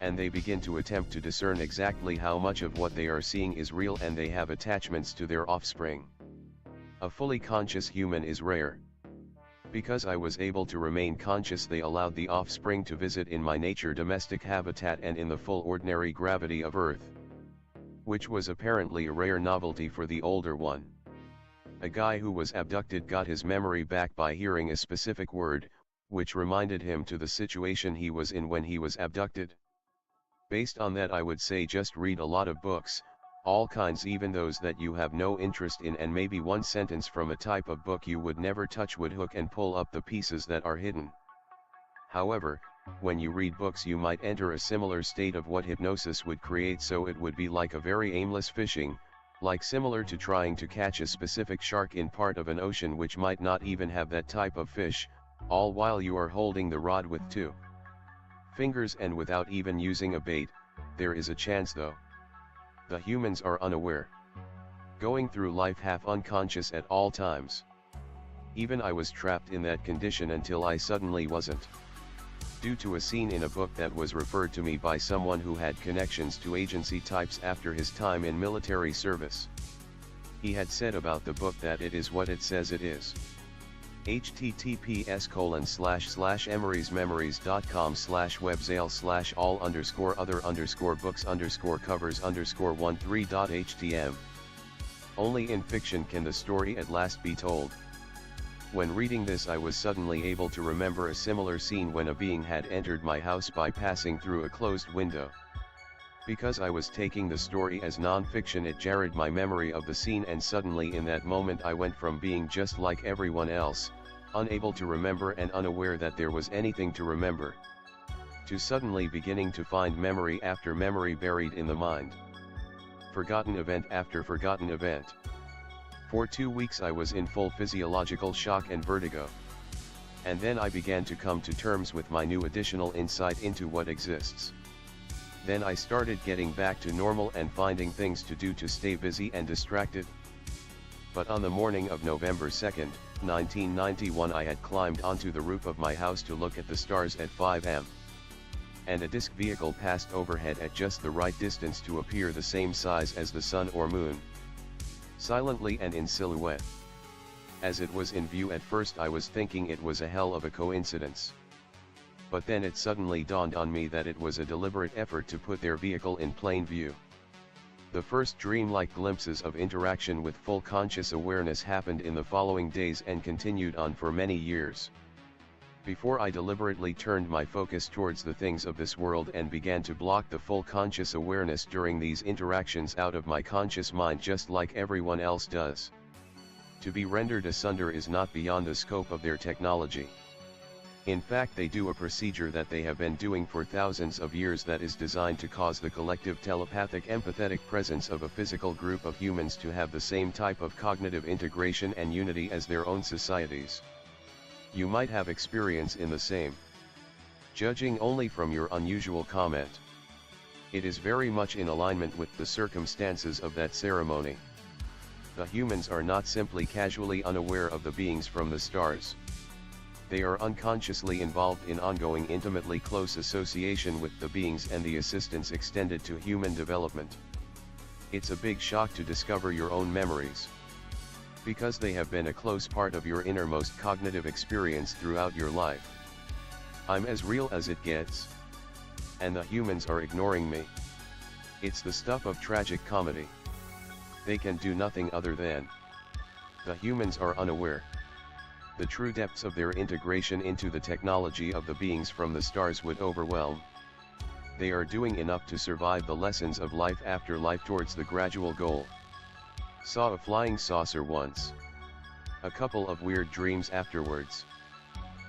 [SPEAKER 3] and they begin to attempt to discern exactly how much of what they are seeing is real, and they have attachments to their offspring. A fully conscious human is rare. Because I was able to remain conscious, they allowed the offspring to visit in my nature domestic habitat and in the full ordinary gravity of Earth, which was apparently a rare novelty for the older one. A guy who was abducted got his memory back by hearing a specific word, which reminded him to the situation he was in when he was abducted. Based on that, I would say just read a lot of books, all kinds, even those that you have no interest in, and maybe one sentence from a type of book you would never touch would hook and pull up the pieces that are hidden. However, when you read books, you might enter a similar state of what hypnosis would create, so it would be like a very aimless fishing, like similar to trying to catch a specific shark in part of an ocean which might not even have that type of fish, all while you are holding the rod with 2 fingers and without even using a bait. There is a chance though. The humans are unaware, going through life half unconscious at all times. Even I was trapped in that condition until I suddenly wasn't. Due to a scene in a book that was referred to me by someone who had connections to agency types after his time in military service. He had said about the book that it is what it says it is. https://emery'smemories.com/webzale/all_other_books_covers_13.htm. Only in fiction can the story at last be told. When reading this, I was suddenly able to remember a similar scene when a being had entered my house by passing through a closed window. Because I was taking the story as non-fiction, it jarred my memory of the scene, and suddenly in that moment I went from being just like everyone else, unable to remember and unaware that there was anything to remember, to suddenly beginning to find memory after memory buried in the mind. Forgotten event after forgotten event. For 2 weeks I was in full physiological shock and vertigo. And then I began to come to terms with my new additional insight into what exists. Then I started getting back to normal and finding things to do to stay busy and distracted. But on the morning of November 2nd, 1991, I had climbed onto the roof of my house to look at the stars at 5 am. And a disc vehicle passed overhead at just the right distance to appear the same size as the sun or moon, silently and in silhouette. As it was in view at first, I was thinking it was a hell of a coincidence. But then it suddenly dawned on me that it was a deliberate effort to put their vehicle in plain view. The first dreamlike glimpses of interaction with full conscious awareness happened in the following days and continued on for many years. Before I deliberately turned my focus towards the things of this world and began to block the full conscious awareness during these interactions out of my conscious mind, just like everyone else does. To be rendered asunder is not beyond the scope of their technology. In fact, they do a procedure that they have been doing for thousands of years that is designed to cause the collective telepathic empathetic presence of a physical group of humans to have the same type of cognitive integration and unity as their own societies. You might have experience in the same. Judging only from your unusual comment, it is very much in alignment with the circumstances of that ceremony. The humans are not simply casually unaware of the beings from the stars. They are unconsciously involved in ongoing intimately close association with the beings and the assistance extended to human development. It's a big shock to discover your own memories, because they have been a close part of your innermost cognitive experience throughout your life. I'm as real as it gets, and the humans are ignoring me. It's the stuff of tragic comedy. They can do nothing other than. The humans are unaware. The true depths of their integration into the technology of the beings from the stars would overwhelm. They are doing enough to survive the lessons of life after life towards the gradual goal. Saw a flying saucer once. A couple of weird dreams afterwards.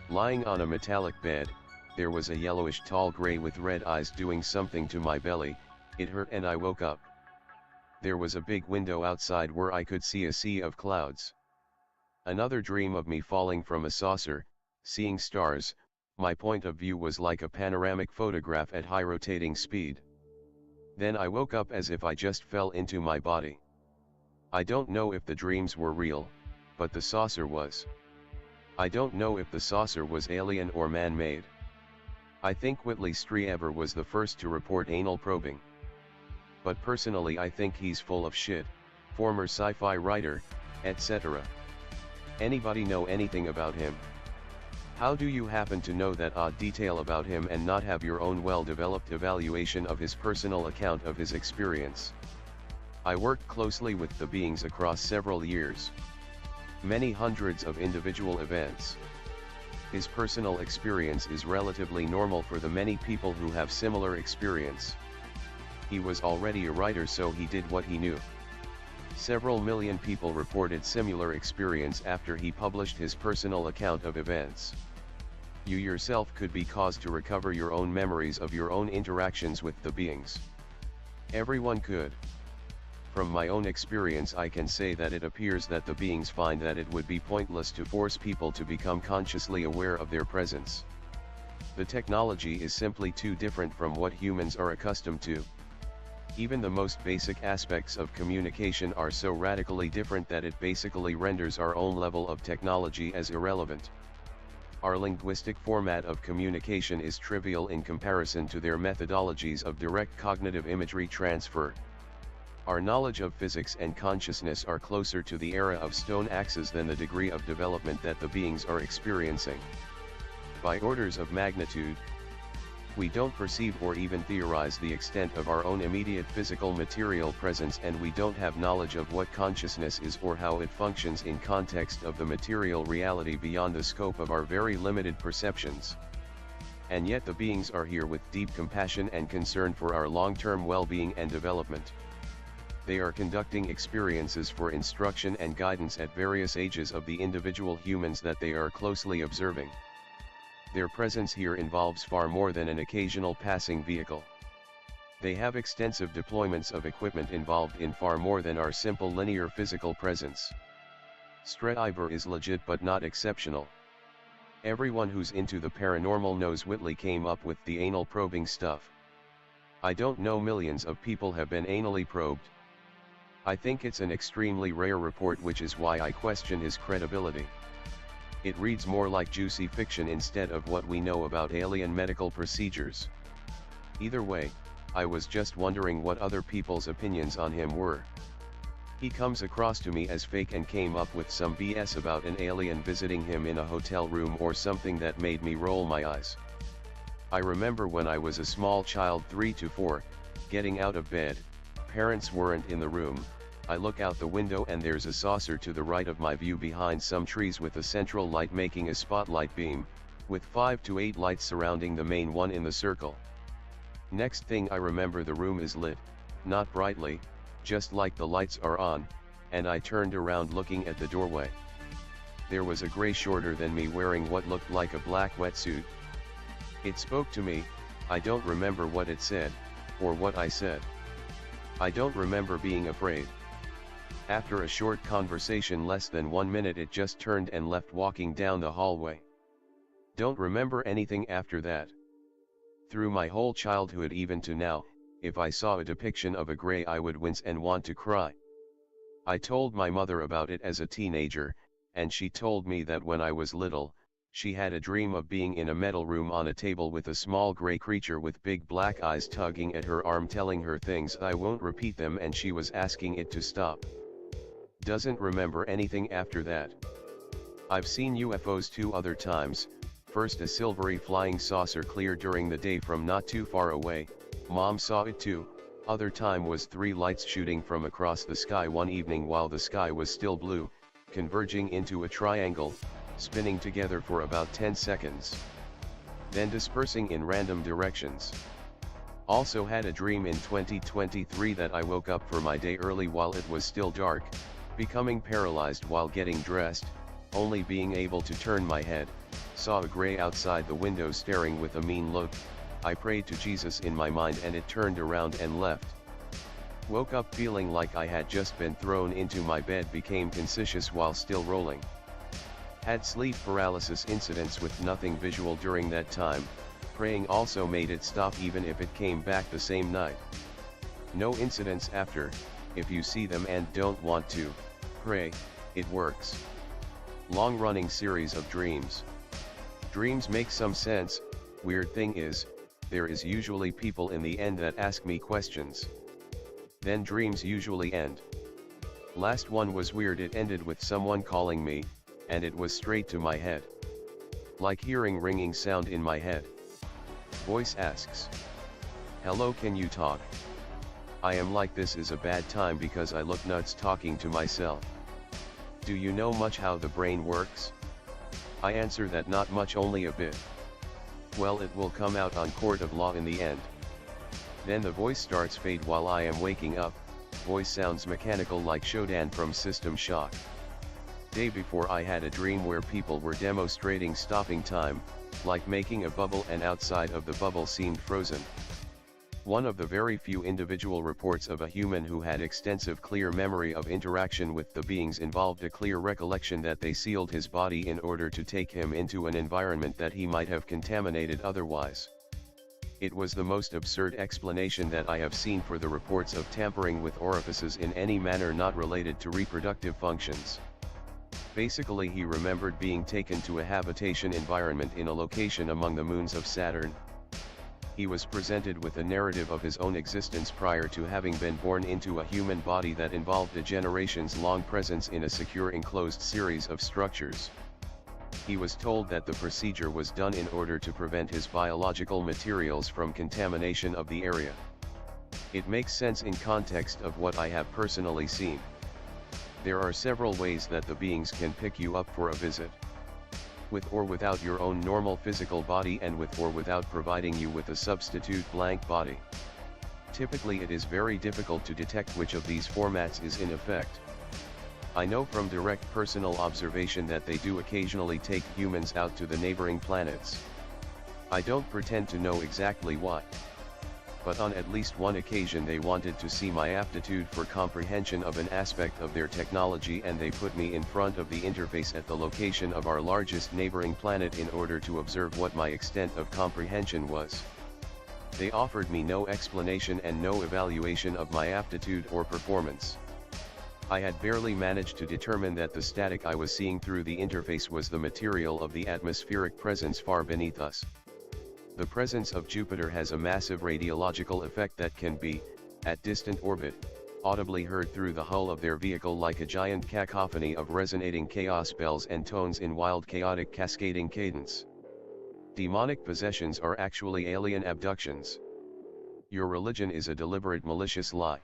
[SPEAKER 3] Lying on a metallic bed, there was a yellowish tall gray with red eyes doing something to my belly. It hurt and I woke up. There was a big window outside where I could see a sea of clouds. Another dream of me falling from a saucer, seeing stars. My point of view was like a panoramic photograph at high rotating speed. Then I woke up as if I just fell into my body. I don't know if the dreams were real, but the saucer was. I don't know if the saucer was alien or man-made. I think Whitley Strieber was the first to report anal probing. But personally I think he's full of shit, former sci-fi writer, etc. Anybody know anything about him? How do you happen to know that odd detail about him and not have your own well-developed evaluation of his personal account of his experience? I worked closely with the beings across several years. Many hundreds of individual events. His personal experience is relatively normal for the many people who have similar experience. He was already a writer, so he did what he knew. Several million people reported similar experience after he published his personal account of events. You yourself could be caused to recover your own memories of your own interactions with the beings. Everyone could. From my own experience I can say that it appears that the beings find that it would be pointless to force people to become consciously aware of their presence. The technology is simply too different from what humans are accustomed to. Even the most basic aspects of communication are so radically different that it basically renders our own level of technology as irrelevant. Our linguistic format of communication is trivial in comparison to their methodologies of direct cognitive imagery transfer. Our knowledge of physics and consciousness are closer to the era of stone axes than the degree of development that the beings are experiencing. By orders of magnitude, we don't perceive or even theorize the extent of our own immediate physical material presence, and we don't have knowledge of what consciousness is or how it functions in context of the material reality beyond the scope of our very limited perceptions. And yet the beings are here with deep compassion and concern for our long-term well-being and development. They are conducting experiences for instruction and guidance at various ages of the individual humans that they are closely observing. Their presence here involves far more than an occasional passing vehicle. They have extensive deployments of equipment involved in far more than our simple linear physical presence. Strieber is legit but not exceptional. Everyone who's into the paranormal knows Whitley came up with the anal probing stuff. I don't know millions of people have been anally probed. I think it's an extremely rare report, which is why I question his credibility. It reads more like juicy fiction instead of what we know about alien medical procedures. Either way, I was just wondering what other people's opinions on him were. He comes across to me as fake and came up with some BS about an alien visiting him in a hotel room or something that made me roll my eyes. I remember when I was a small child, 3 to 4, getting out of bed, parents weren't in the room. I look out the window and there's a saucer to the right of my view behind some trees with a central light making a spotlight beam, with 5 to 8 lights surrounding the main one in the circle. Next thing I remember, the room is lit, not brightly, just like the lights are on, and I turned around looking at the doorway. There was a gray shorter than me wearing what looked like a black wetsuit. It spoke to me. I don't remember what it said, or what I said. I don't remember being afraid. After a short conversation, less than 1 minute, it just turned and left, walking down the hallway. Don't remember anything after that. Through my whole childhood even to now, if I saw a depiction of a gray I would wince and want to cry. I told my mother about it as a teenager, and she told me that when I was little, she had a dream of being in a metal room on a table with a small gray creature with big black eyes tugging at her arm telling her things I won't repeat them, and she was asking it to stop. Doesn't remember anything after that. I've seen UFOs 2 other times, first a silvery flying saucer clear during the day from not too far away, Mom saw it too. Other time was 3 lights shooting from across the sky one evening while the sky was still blue, converging into a triangle, spinning together for about 10 seconds. Then dispersing in random directions. Also had a dream in 2023 that I woke up for my day early while it was still dark, becoming paralyzed while getting dressed, only being able to turn my head, saw a gray outside the window staring with a mean look. I prayed to Jesus in my mind and it turned around and left. Woke up feeling like I had just been thrown into my bed, became conscious while still rolling. Had sleep paralysis incidents with nothing visual during that time, praying also made it stop even if it came back the same night. No incidents after. If you see them and don't want to pray, it works. Long-running series of dreams. Dreams make some sense. Weird thing is, there is usually people in the end that ask me questions. Then dreams usually end. Last one was weird, it ended with someone calling me, and it was straight to my head. Like hearing ringing sound in my head. Voice asks, "Hello, can you talk?" I am like, this is a bad time because I look nuts talking to myself. Do you know much how the brain works? I answer that not much, only a bit. Well, it will come out on court of law in the end. Then the voice starts fade while I am waking up. Voice sounds mechanical like Shodan from System Shock. Day before I had a dream where people were demonstrating stopping time, like making a bubble, and outside of the bubble seemed frozen. One of the very few individual reports of a human who had extensive clear memory of interaction with the beings involved a clear recollection that they sealed his body in order to take him into an environment that he might have contaminated otherwise. It was the most absurd explanation that I have seen for the reports of tampering with orifices in any manner not related to reproductive functions. Basically, he remembered being taken to a habitation environment in a location among the moons of Saturn. He was presented with a narrative of his own existence prior to having been born into a human body that involved a generations-long presence in a secure enclosed series of structures. He was told that the procedure was done in order to prevent his biological materials from contamination of the area. It makes sense in context of what I have personally seen. There are several ways that the beings can pick you up for a visit. With or without your own normal physical body, and with or without providing you with a substitute blank body. Typically it is very difficult to detect which of these formats is in effect. I know from direct personal observation that they do occasionally take humans out to the neighboring planets. I don't pretend to know exactly why. But on at least one occasion they wanted to see my aptitude for comprehension of an aspect of their technology, and they put me in front of the interface at the location of our largest neighboring planet in order to observe what my extent of comprehension was. They offered me no explanation and no evaluation of my aptitude or performance. I had barely managed to determine that the static I was seeing through the interface was the material of the atmospheric presence far beneath us. The presence of Jupiter has a massive radiological effect that can be, at distant orbit, audibly heard through the hull of their vehicle like a giant cacophony of resonating chaos bells and tones in wild chaotic cascading cadence. Demonic possessions are actually alien abductions. Your religion is a deliberate malicious lie.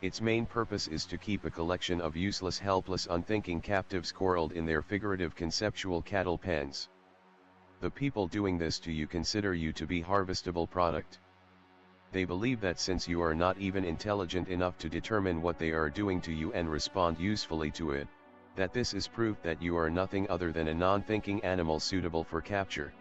[SPEAKER 3] Its main purpose is to keep a collection of useless, helpless, unthinking captives coiled in their figurative conceptual cattle pens. The people doing this to you consider you to be harvestable product. They believe that since you are not even intelligent enough to determine what they are doing to you and respond usefully to it, that this is proof that you are nothing other than a non-thinking animal suitable for capture.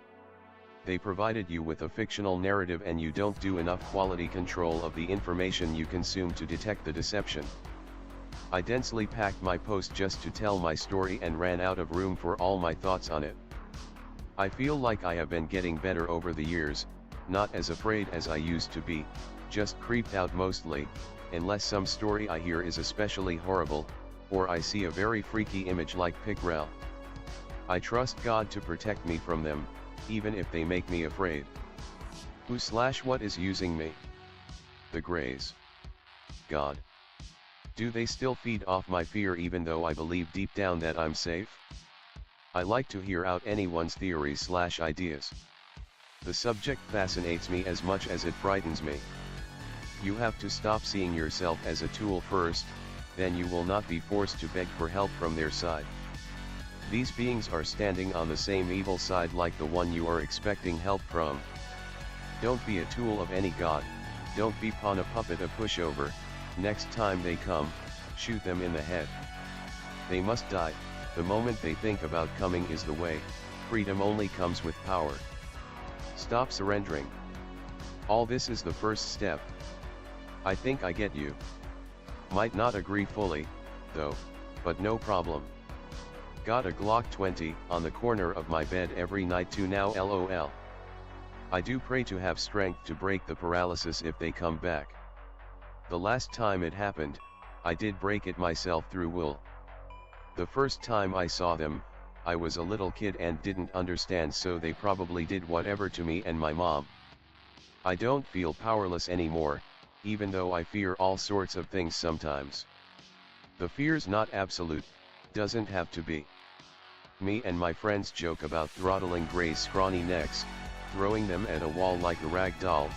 [SPEAKER 3] They provided you with a fictional narrative and you don't do enough quality control of the information you consume to detect the deception. I densely packed my post just to tell my story and ran out of room for all my thoughts on it. I feel like I have been getting better over the years, not as afraid as I used to be, just creeped out mostly, unless some story I hear is especially horrible, or I see a very freaky image like pickrell. I trust God to protect me from them, even if they make me afraid. Who/what is using me? The Greys. God. Do they still feed off my fear even though I believe deep down that I'm safe? I like to hear out anyone's theories/ideas. The subject fascinates me as much as it frightens me. You have to stop seeing yourself as a tool first, then you will not be forced to beg for help from their side. These beings are standing on the same evil side like the one you are expecting help from. Don't be a tool of any god, don't be pawn a puppet a pushover. Next time they come, shoot them in the head. They must die, the moment they think about coming is the way. Freedom only comes with power. Stop surrendering. All this is the first step. I think I get you. Might not agree fully, though, but no problem. Got a Glock 20 on the corner of my bed every night too now lol. I do pray to have strength to break the paralysis if they come back. The last time it happened, I did break it myself through wool. The first time I saw them, I was a little kid and didn't understand, so they probably did whatever to me and my mom. I don't feel powerless anymore, even though I fear all sorts of things sometimes. The fear's not absolute, doesn't have to be. Me and my friends joke about throttling Grey's scrawny necks, throwing them at a wall like a rag doll,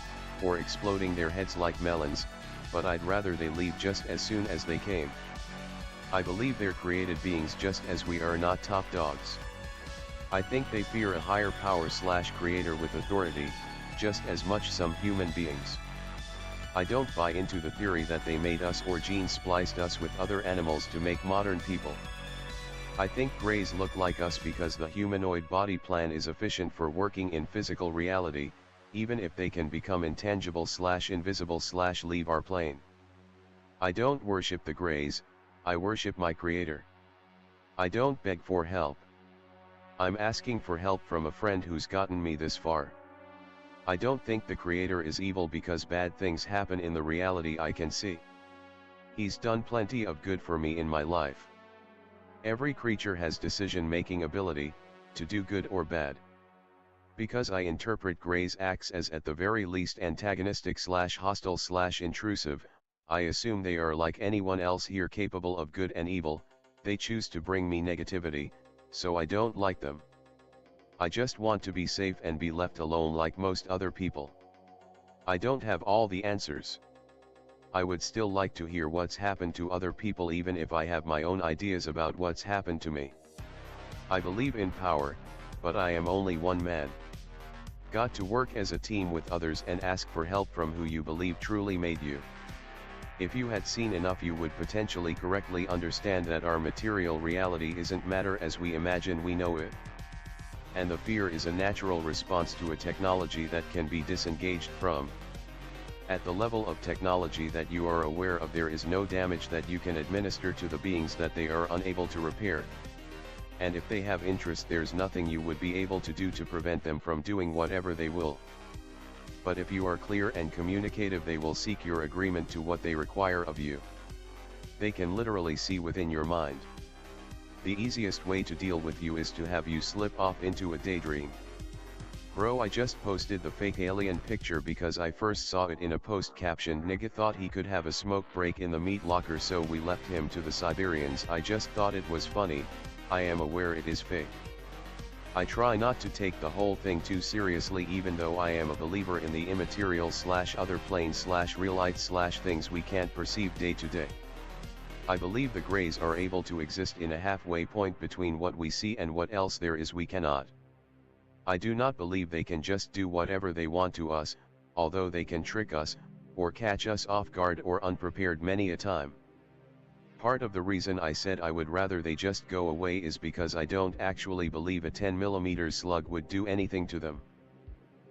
[SPEAKER 3] or exploding their heads like melons, but I'd rather they leave just as soon as they came. I believe they're created beings just as we are, not top dogs. I think they fear a higher power/creator with authority, just as much some human beings. I don't buy into the theory that they made us or gene spliced us with other animals to make modern people. I think Greys look like us because the humanoid body plan is efficient for working in physical reality, even if they can become intangible/invisible/leave our plane. I don't worship the Greys, I worship my creator. I don't beg for help. I'm asking for help from a friend who's gotten me this far. I don't think the creator is evil because bad things happen in the reality I can see. He's done plenty of good for me in my life. Every creature has decision-making ability, to do good or bad. Because I interpret Grey's acts as at the very least antagonistic/hostile/intrusive, I assume they are like anyone else here, capable of good and evil. They choose to bring me negativity, so I don't like them. I just want to be safe and be left alone like most other people. I don't have all the answers. I would still like to hear what's happened to other people, even if I have my own ideas about what's happened to me. I believe in power, but I am only one man. Got to work as a team with others and ask for help from who you believe truly made you. If you had seen enough, you would potentially correctly understand that our material reality isn't matter as we imagine we know it. And the fear is a natural response to a technology that can be disengaged from. At the level of technology that you are aware of, there is no damage that you can administer to the beings that they are unable to repair. And if they have interest, there's nothing you would be able to do to prevent them from doing whatever they will. But if you are clear and communicative, they will seek your agreement to what they require of you. They can literally see within your mind. The easiest way to deal with you is to have you slip off into a daydream. Bro, I just posted the fake alien picture because I first saw it in a post captioned "Nigga thought he could have a smoke break in the meat locker, so we left him to the Siberians." I just thought it was funny. I am aware it is fake. I try not to take the whole thing too seriously, even though I am a believer in the immaterial/other plane/realites/things we can't perceive day to day. I believe the Greys are able to exist in a halfway point between what we see and what else there is we cannot. I do not believe they can just do whatever they want to us, although they can trick us, or catch us off guard or unprepared many a time. Part of the reason I said I would rather they just go away is because I don't actually believe a 10mm slug would do anything to them.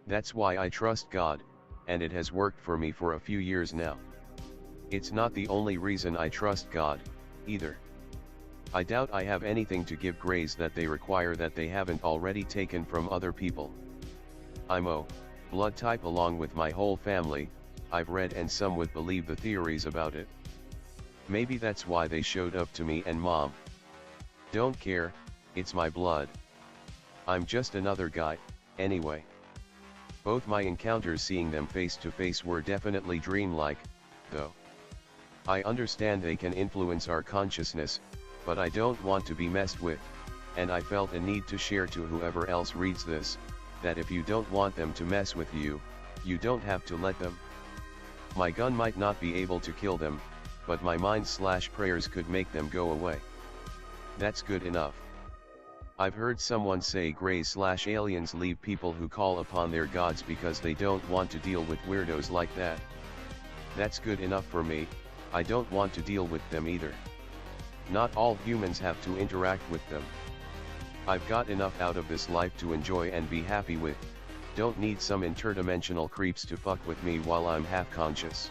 [SPEAKER 3] That's why I trust God, and it has worked for me for a few years now. It's not the only reason I trust God, either. I doubt I have anything to give Greys that they require that they haven't already taken from other people. I'm O, blood type along with my whole family. I've read and some would believe the theories about it. Maybe that's why they showed up to me and mom. Don't care, it's my blood. I'm just another guy, anyway. Both my encounters seeing them face to face were definitely dreamlike, though. I understand they can influence our consciousness, but I don't want to be messed with, and I felt a need to share to whoever else reads this, that if you don't want them to mess with you, you don't have to let them. My gun might not be able to kill them, but my mind/prayers could make them go away. That's good enough. I've heard someone say Greys/aliens leave people who call upon their gods because they don't want to deal with weirdos like that. That's good enough for me. I don't want to deal with them either. Not all humans have to interact with them. I've got enough out of this life to enjoy and be happy with. Don't need some interdimensional creeps to fuck with me while I'm half conscious.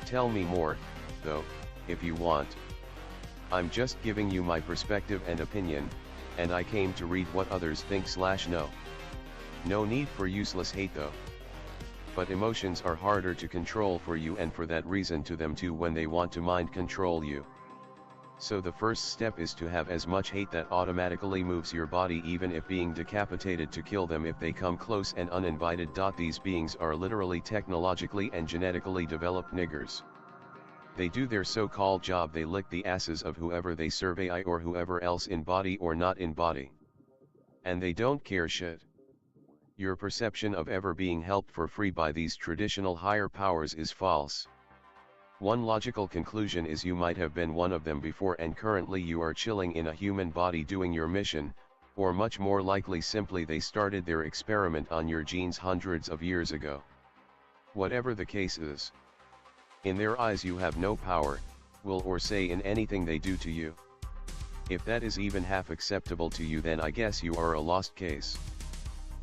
[SPEAKER 3] Tell me more, though, if you want. I'm just giving you my perspective and opinion, and I came to read what others think/know. No need for useless hate though. But emotions are harder to control for you and for that reason to them too when they want to mind control you. So the first step is to have as much hate that automatically moves your body even if being decapitated to kill them if they come close and uninvited. These beings are literally technologically and genetically developed niggers. They do their so-called job, they lick the asses of whoever they survey or whoever else in body or not in body. And they don't care shit. Your perception of ever being helped for free by these traditional higher powers is false. One logical conclusion is you might have been one of them before and currently you are chilling in a human body doing your mission, or much more likely simply they started their experiment on your genes hundreds of years ago. Whatever the case is. In their eyes you have no power, will or say in anything they do to you. If that is even half acceptable to you, then I guess you are a lost case.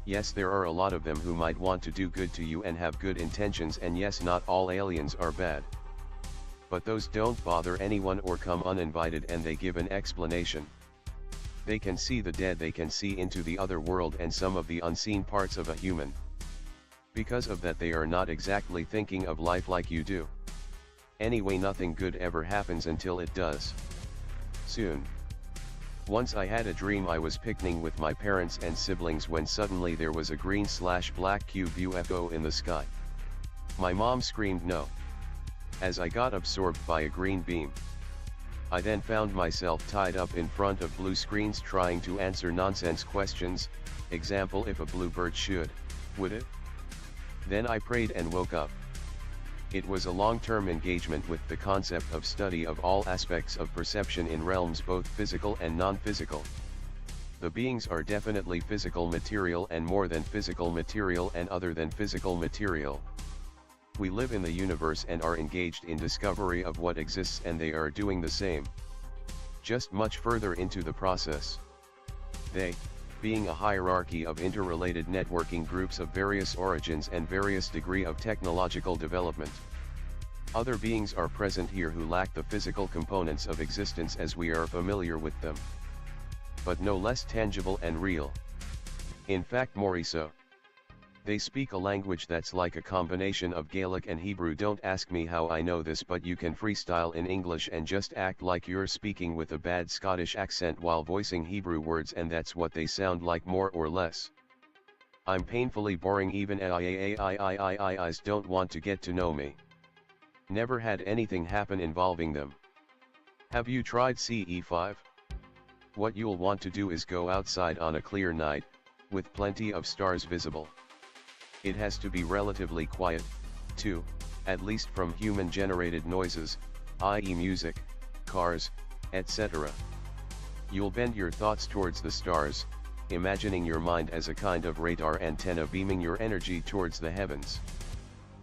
[SPEAKER 3] Yes, there are a lot of them who might want to do good to you and have good intentions, and yes, not all aliens are bad. But those don't bother anyone or come uninvited and they give an explanation. They can see the dead, they can see into the other world and some of the unseen parts of a human. Because of that they are not exactly thinking of life like you do. Anyway, nothing good ever happens until it does. Soon. Once I had a dream I was picnicking with my parents and siblings when suddenly there was a green/black cube UFO in the sky. My mom screamed no, as I got absorbed by a green beam. I then found myself tied up in front of blue screens trying to answer nonsense questions, example, if a blue bird should, would it? Then I prayed and woke up. It was a long-term engagement with the concept of study of all aspects of perception in realms both physical and non-physical. The beings are definitely physical material and more than physical material and other than physical material. We live in the universe and are engaged in discovery of what exists, and they are doing the same. Just much further into the process. They, being a hierarchy of interrelated networking groups of various origins and various degree of technological development. Other beings are present here who lack the physical components of existence as we are familiar with them. But no less tangible and real. In fact, more so. They speak a language that's like a combination of Gaelic and Hebrew. Don't ask me how I know this, but you can freestyle in English and just act like you're speaking with a bad Scottish accent while voicing Hebrew words, and that's what they sound like more or less. I'm painfully boring, even AIs don't want to get to know me. Never had anything happen involving them. Have you tried CE5? What you'll want to do is go outside on a clear night, with plenty of stars visible. It has to be relatively quiet, too, at least from human-generated noises, i.e. music, cars, etc. You'll bend your thoughts towards the stars, imagining your mind as a kind of radar antenna beaming your energy towards the heavens.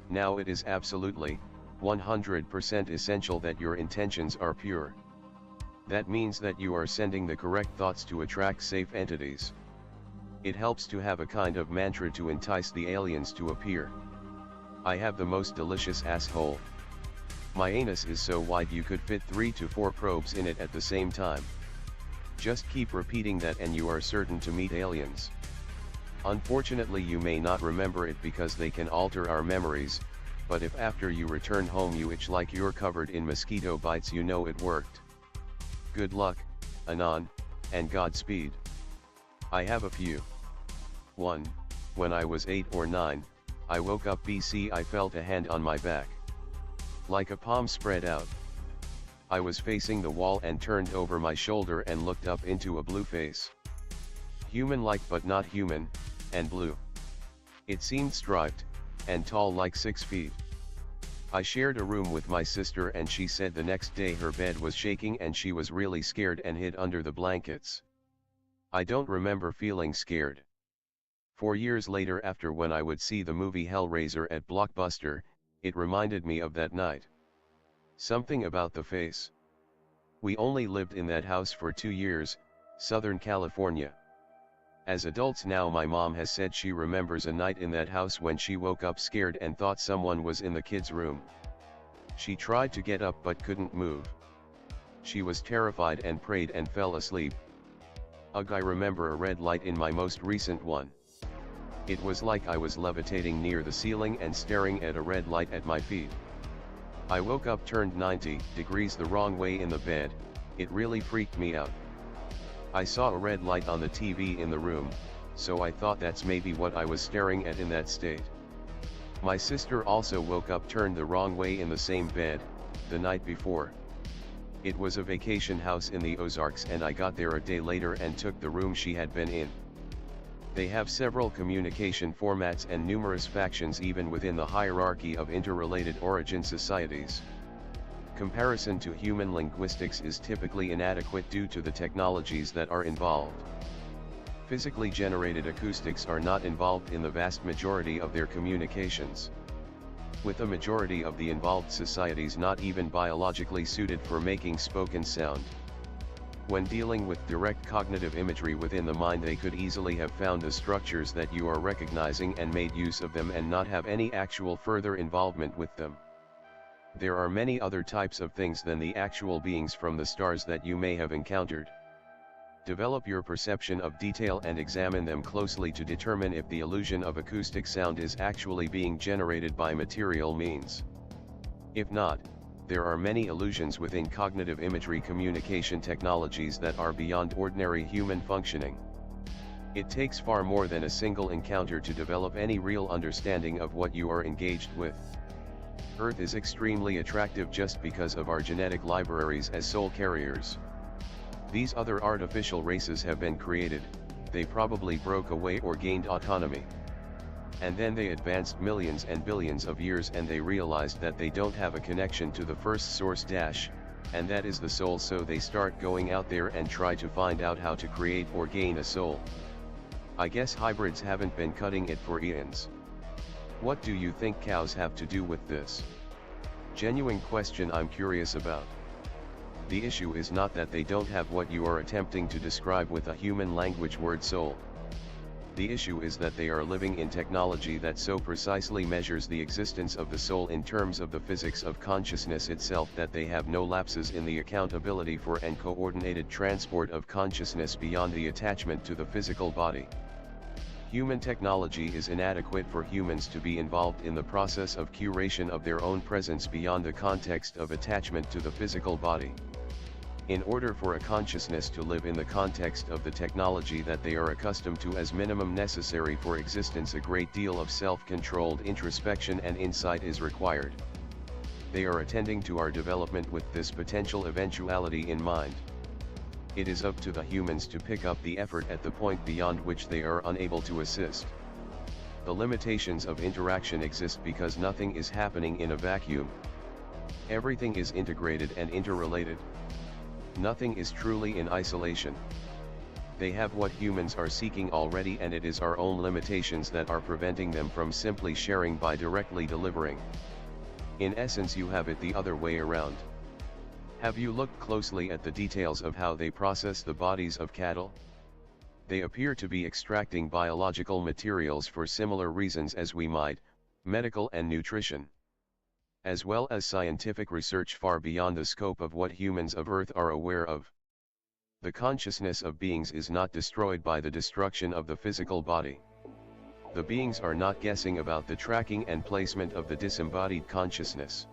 [SPEAKER 3] Now it is absolutely, 100% essential that your intentions are pure. That means that you are sending the correct thoughts to attract safe entities. It helps to have a kind of mantra to entice the aliens to appear. I have the most delicious asshole. My anus is so wide you could fit 3 to 4 probes in it at the same time. Just keep repeating that and you are certain to meet aliens. Unfortunately you may not remember it because they can alter our memories, but if after you return home you itch like you're covered in mosquito bites, you know it worked. Good luck, Anon, and Godspeed. I have a few. 1. When I was 8 or 9, I woke up BC. I felt a hand on my back. Like a palm spread out. I was facing the wall and turned over my shoulder and looked up into a blue face. Human-like but not human, and blue. It seemed striped, and tall like 6 feet. I shared a room with my sister and she said the next day her bed was shaking and she was really scared and hid under the blankets. I don't remember feeling scared. 4 years later, after when I would see the movie Hellraiser at Blockbuster, it reminded me of that night. Something about the face. We only lived in that house for 2 years, Southern California. As adults now, my mom has said she remembers a night in that house when she woke up scared and thought someone was in the kids' room. She tried to get up but couldn't move. She was terrified and prayed and fell asleep. Ugh, I remember a red light in my most recent one. It was like I was levitating near the ceiling and staring at a red light at my feet. I woke up turned 90 degrees the wrong way in the bed. It really freaked me out. I saw a red light on the TV in the room, so I thought that's maybe what I was staring at in that state. My sister also woke up turned the wrong way in the same bed, the night before. It was a vacation house in the Ozarks and I got there a day later and took the room she had been in. They have several communication formats and numerous factions even within the hierarchy of interrelated origin societies. Comparison to human linguistics is typically inadequate due to the technologies that are involved. Physically generated acoustics are not involved in the vast majority of their communications. With a majority of the involved societies not even biologically suited for making spoken sound. When dealing with direct cognitive imagery within the mind, they could easily have found the structures that you are recognizing and made use of them and not have any actual further involvement with them. There are many other types of things than the actual beings from the stars that you may have encountered. Develop your perception of detail and examine them closely to determine if the illusion of acoustic sound is actually being generated by material means. If not, there are many illusions within cognitive imagery communication technologies that are beyond ordinary human functioning. It takes far more than a single encounter to develop any real understanding of what you are engaged with. Earth is extremely attractive just because of our genetic libraries as soul carriers. These other artificial races have been created, they probably broke away or gained autonomy. And then they advanced millions and billions of years and they realized that they don't have a connection to the first source and that is the soul, so they start going out there and try to find out how to create or gain a soul. I guess hybrids haven't been cutting it for eons. What do you think cows have to do with this? Genuine question I'm curious about. The issue is not that they don't have what you are attempting to describe with a human language word soul. The issue is that they are living in technology that so precisely measures the existence of the soul in terms of the physics of consciousness itself that they have no lapses in the accountability for and coordinated transport of consciousness beyond the attachment to the physical body. Human technology is inadequate for humans to be involved in the process of curation of their own presence beyond the context of attachment to the physical body. In order for a consciousness to live in the context of the technology that they are accustomed to as minimum necessary for existence, a great deal of self-controlled introspection and insight is required. They are attending to our development with this potential eventuality in mind. It is up to the humans to pick up the effort at the point beyond which they are unable to assist. The limitations of interaction exist because nothing is happening in a vacuum. Everything is integrated and interrelated. Nothing is truly in isolation. They have what humans are seeking already, and it is our own limitations that are preventing them from simply sharing by directly delivering. In essence, you have it the other way around. Have you looked closely at the details of how they process the bodies of cattle? They appear to be extracting biological materials for similar reasons as we might, medical and nutrition, as well as scientific research far beyond the scope of what humans of Earth are aware of. The consciousness of beings is not destroyed by the destruction of the physical body. The beings are not guessing about the tracking and placement of the disembodied consciousness.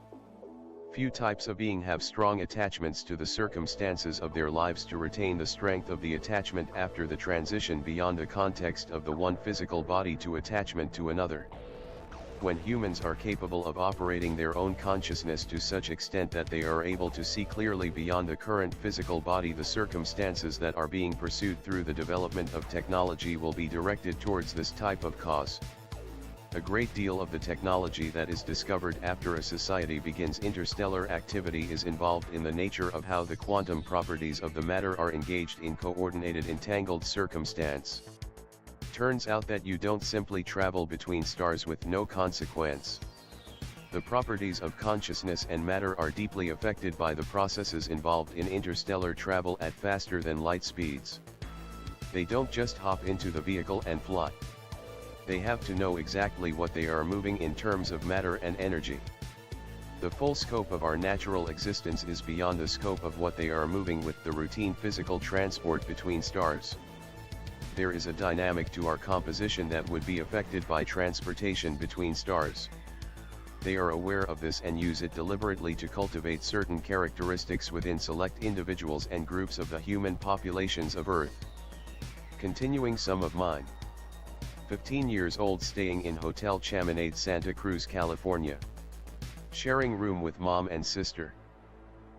[SPEAKER 3] Few types of being have strong attachments to the circumstances of their lives to retain the strength of the attachment after the transition beyond the context of the one physical body to attachment to another. When humans are capable of operating their own consciousness to such extent that they are able to see clearly beyond the current physical body, the circumstances that are being pursued through the development of technology will be directed towards this type of cause. A great deal of the technology that is discovered after a society begins interstellar activity is involved in the nature of how the quantum properties of the matter are engaged in coordinated entangled circumstance. Turns out that you don't simply travel between stars with no consequence. The properties of consciousness and matter are deeply affected by the processes involved in interstellar travel at faster than light speeds. They don't just hop into the vehicle and fly. They have to know exactly what they are moving in terms of matter and energy. The full scope of our natural existence is beyond the scope of what they are moving with the routine physical transport between stars. There is a dynamic to our composition that would be affected by transportation between stars. They are aware of this and use it deliberately to cultivate certain characteristics within select individuals and groups of the human populations of Earth. Continuing some of mine. 15 years old, staying in Hotel Chaminade, Santa Cruz, California. Sharing room with mom and sister.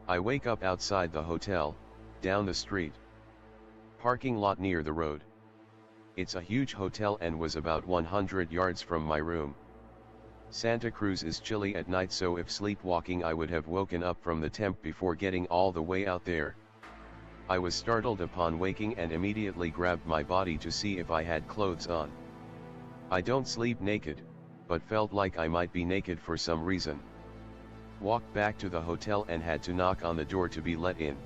[SPEAKER 3] I wake up outside the hotel, down the street. Parking lot near the road. It's a huge hotel and was about 100 yards from my room. Santa Cruz is chilly at night, so if sleepwalking I would have woken up from the temp before getting all the way out there. I was startled upon waking and immediately grabbed my body to see if I had clothes on. I don't sleep naked, but felt like I might be naked for some reason. Walked back to the hotel and had to knock on the door to be let in.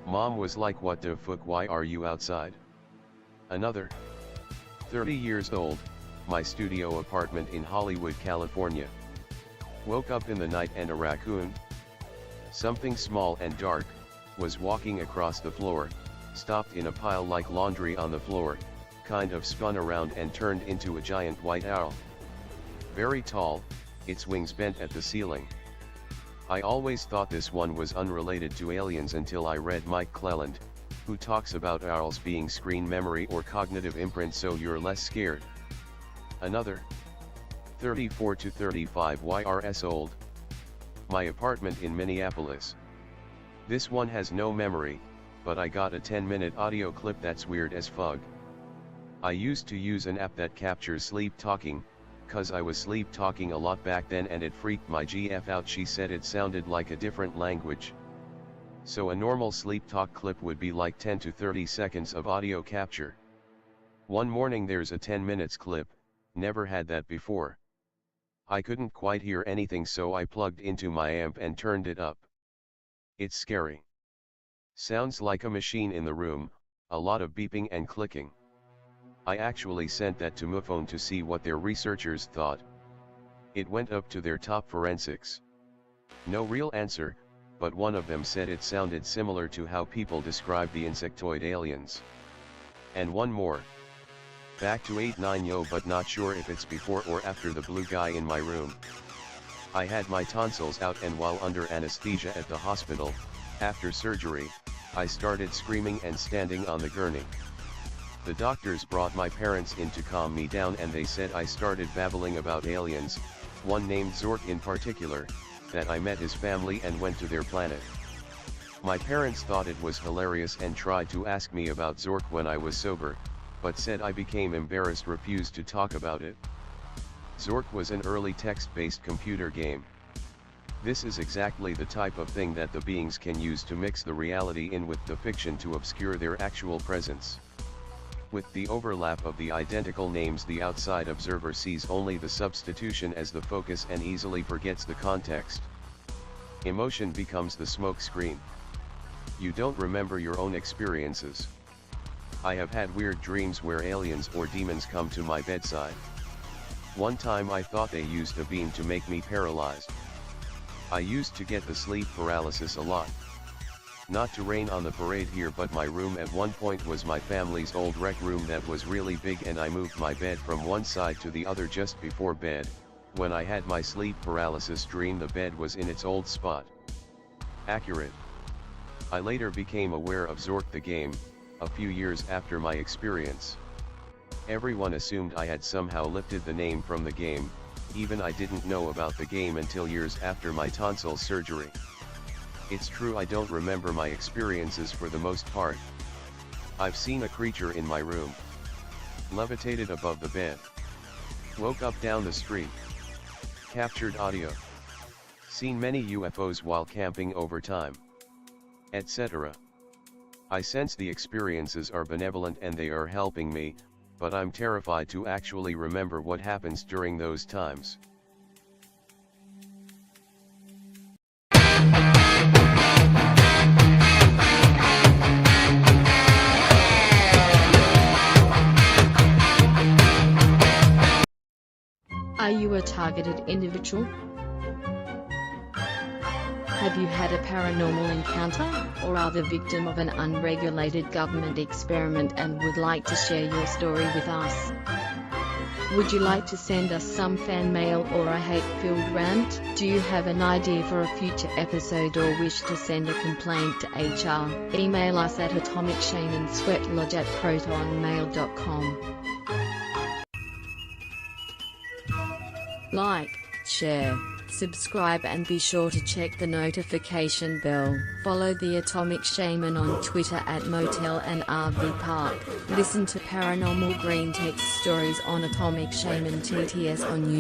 [SPEAKER 3] Mom was like, "What the fuck, why are you outside?" Another. 30 years old, my studio apartment in Hollywood, California. Woke up in the night and a raccoon, something small and dark, was walking across the floor, stopped in a pile like laundry on the floor, kind of spun around and turned into a giant white owl. Very tall, its wings bent at the ceiling. I always thought this one was unrelated to aliens until I read Mike Cleland, who talks about owls being screen memory or cognitive imprint, so you're less scared. Another. 34 to 35 YRS old. My apartment in Minneapolis. This one has no memory, but I got a 10-minute audio clip that's weird as fuck. I used to use an app that captures sleep talking, cause I was sleep talking a lot back then and it freaked my GF out. She said it sounded like a different language. So a normal sleep talk clip would be like 10 to 30 seconds of audio capture. One morning there's a 10 minutes clip, never had that before. I couldn't quite hear anything, so I plugged into my amp and turned it up. It's scary. Sounds like a machine in the room, a lot of beeping and clicking. I actually sent that to MUFON to see what their researchers thought. It went up to their top forensics. No real answer, but one of them said it sounded similar to how people describe the insectoid aliens. And one more. Back to 8-9 yo, but not sure if it's before or after the blue guy in my room. I had my tonsils out and while under anesthesia at the hospital, after surgery, I started screaming and standing on the gurney. The doctors brought my parents in to calm me down and they said I started babbling about aliens, one named Zork in particular, that I met his family and went to their planet. My parents thought it was hilarious and tried to ask me about Zork when I was sober, but said I became embarrassed, refused to talk about it. Zork was an early text-based computer game. This is exactly the type of thing that the beings can use to mix the reality in with the fiction to obscure their actual presence. With the overlap of the identical names, the outside observer sees only the substitution as the focus and easily forgets the context. Emotion becomes the smoke screen. You don't remember your own experiences. I have had weird dreams where aliens or demons come to my bedside. One time I thought they used a beam to make me paralyzed. I used to get the sleep paralysis a lot. Not to rain on the parade here, but my room at one point was my family's old rec room that was really big, and I moved my bed from one side to the other just before bed. When I had my sleep paralysis dream, the bed was in its old spot. Accurate. I later became aware of Zork the game, a few years after my experience. Everyone assumed I had somehow lifted the name from the game, even I didn't know about the game until years after my tonsil surgery. It's true, I don't remember my experiences for the most part. I've seen a creature in my room. Levitated above the bed. Woke up down the street. Captured audio. Seen many UFOs while camping over time. Etc. I sense the experiences are benevolent and they are helping me, but I'm terrified to actually remember what happens during those times.
[SPEAKER 2] Are you a targeted individual? Have you had a paranormal encounter, or are the victim of an unregulated government experiment and would like to share your story with us? Would you like to send us some fan mail or a hate-filled rant? Do you have an idea for a future episode or wish to send a complaint to HR? Email us at atomicshameandsweatlodge@protonmail.com. Like, share, subscribe, and be sure to check the notification bell. Follow the Atomic Shaman on Twitter at Motel and RV Park. Listen to Paranormal Green Text Stories on Atomic Shaman TTS on YouTube.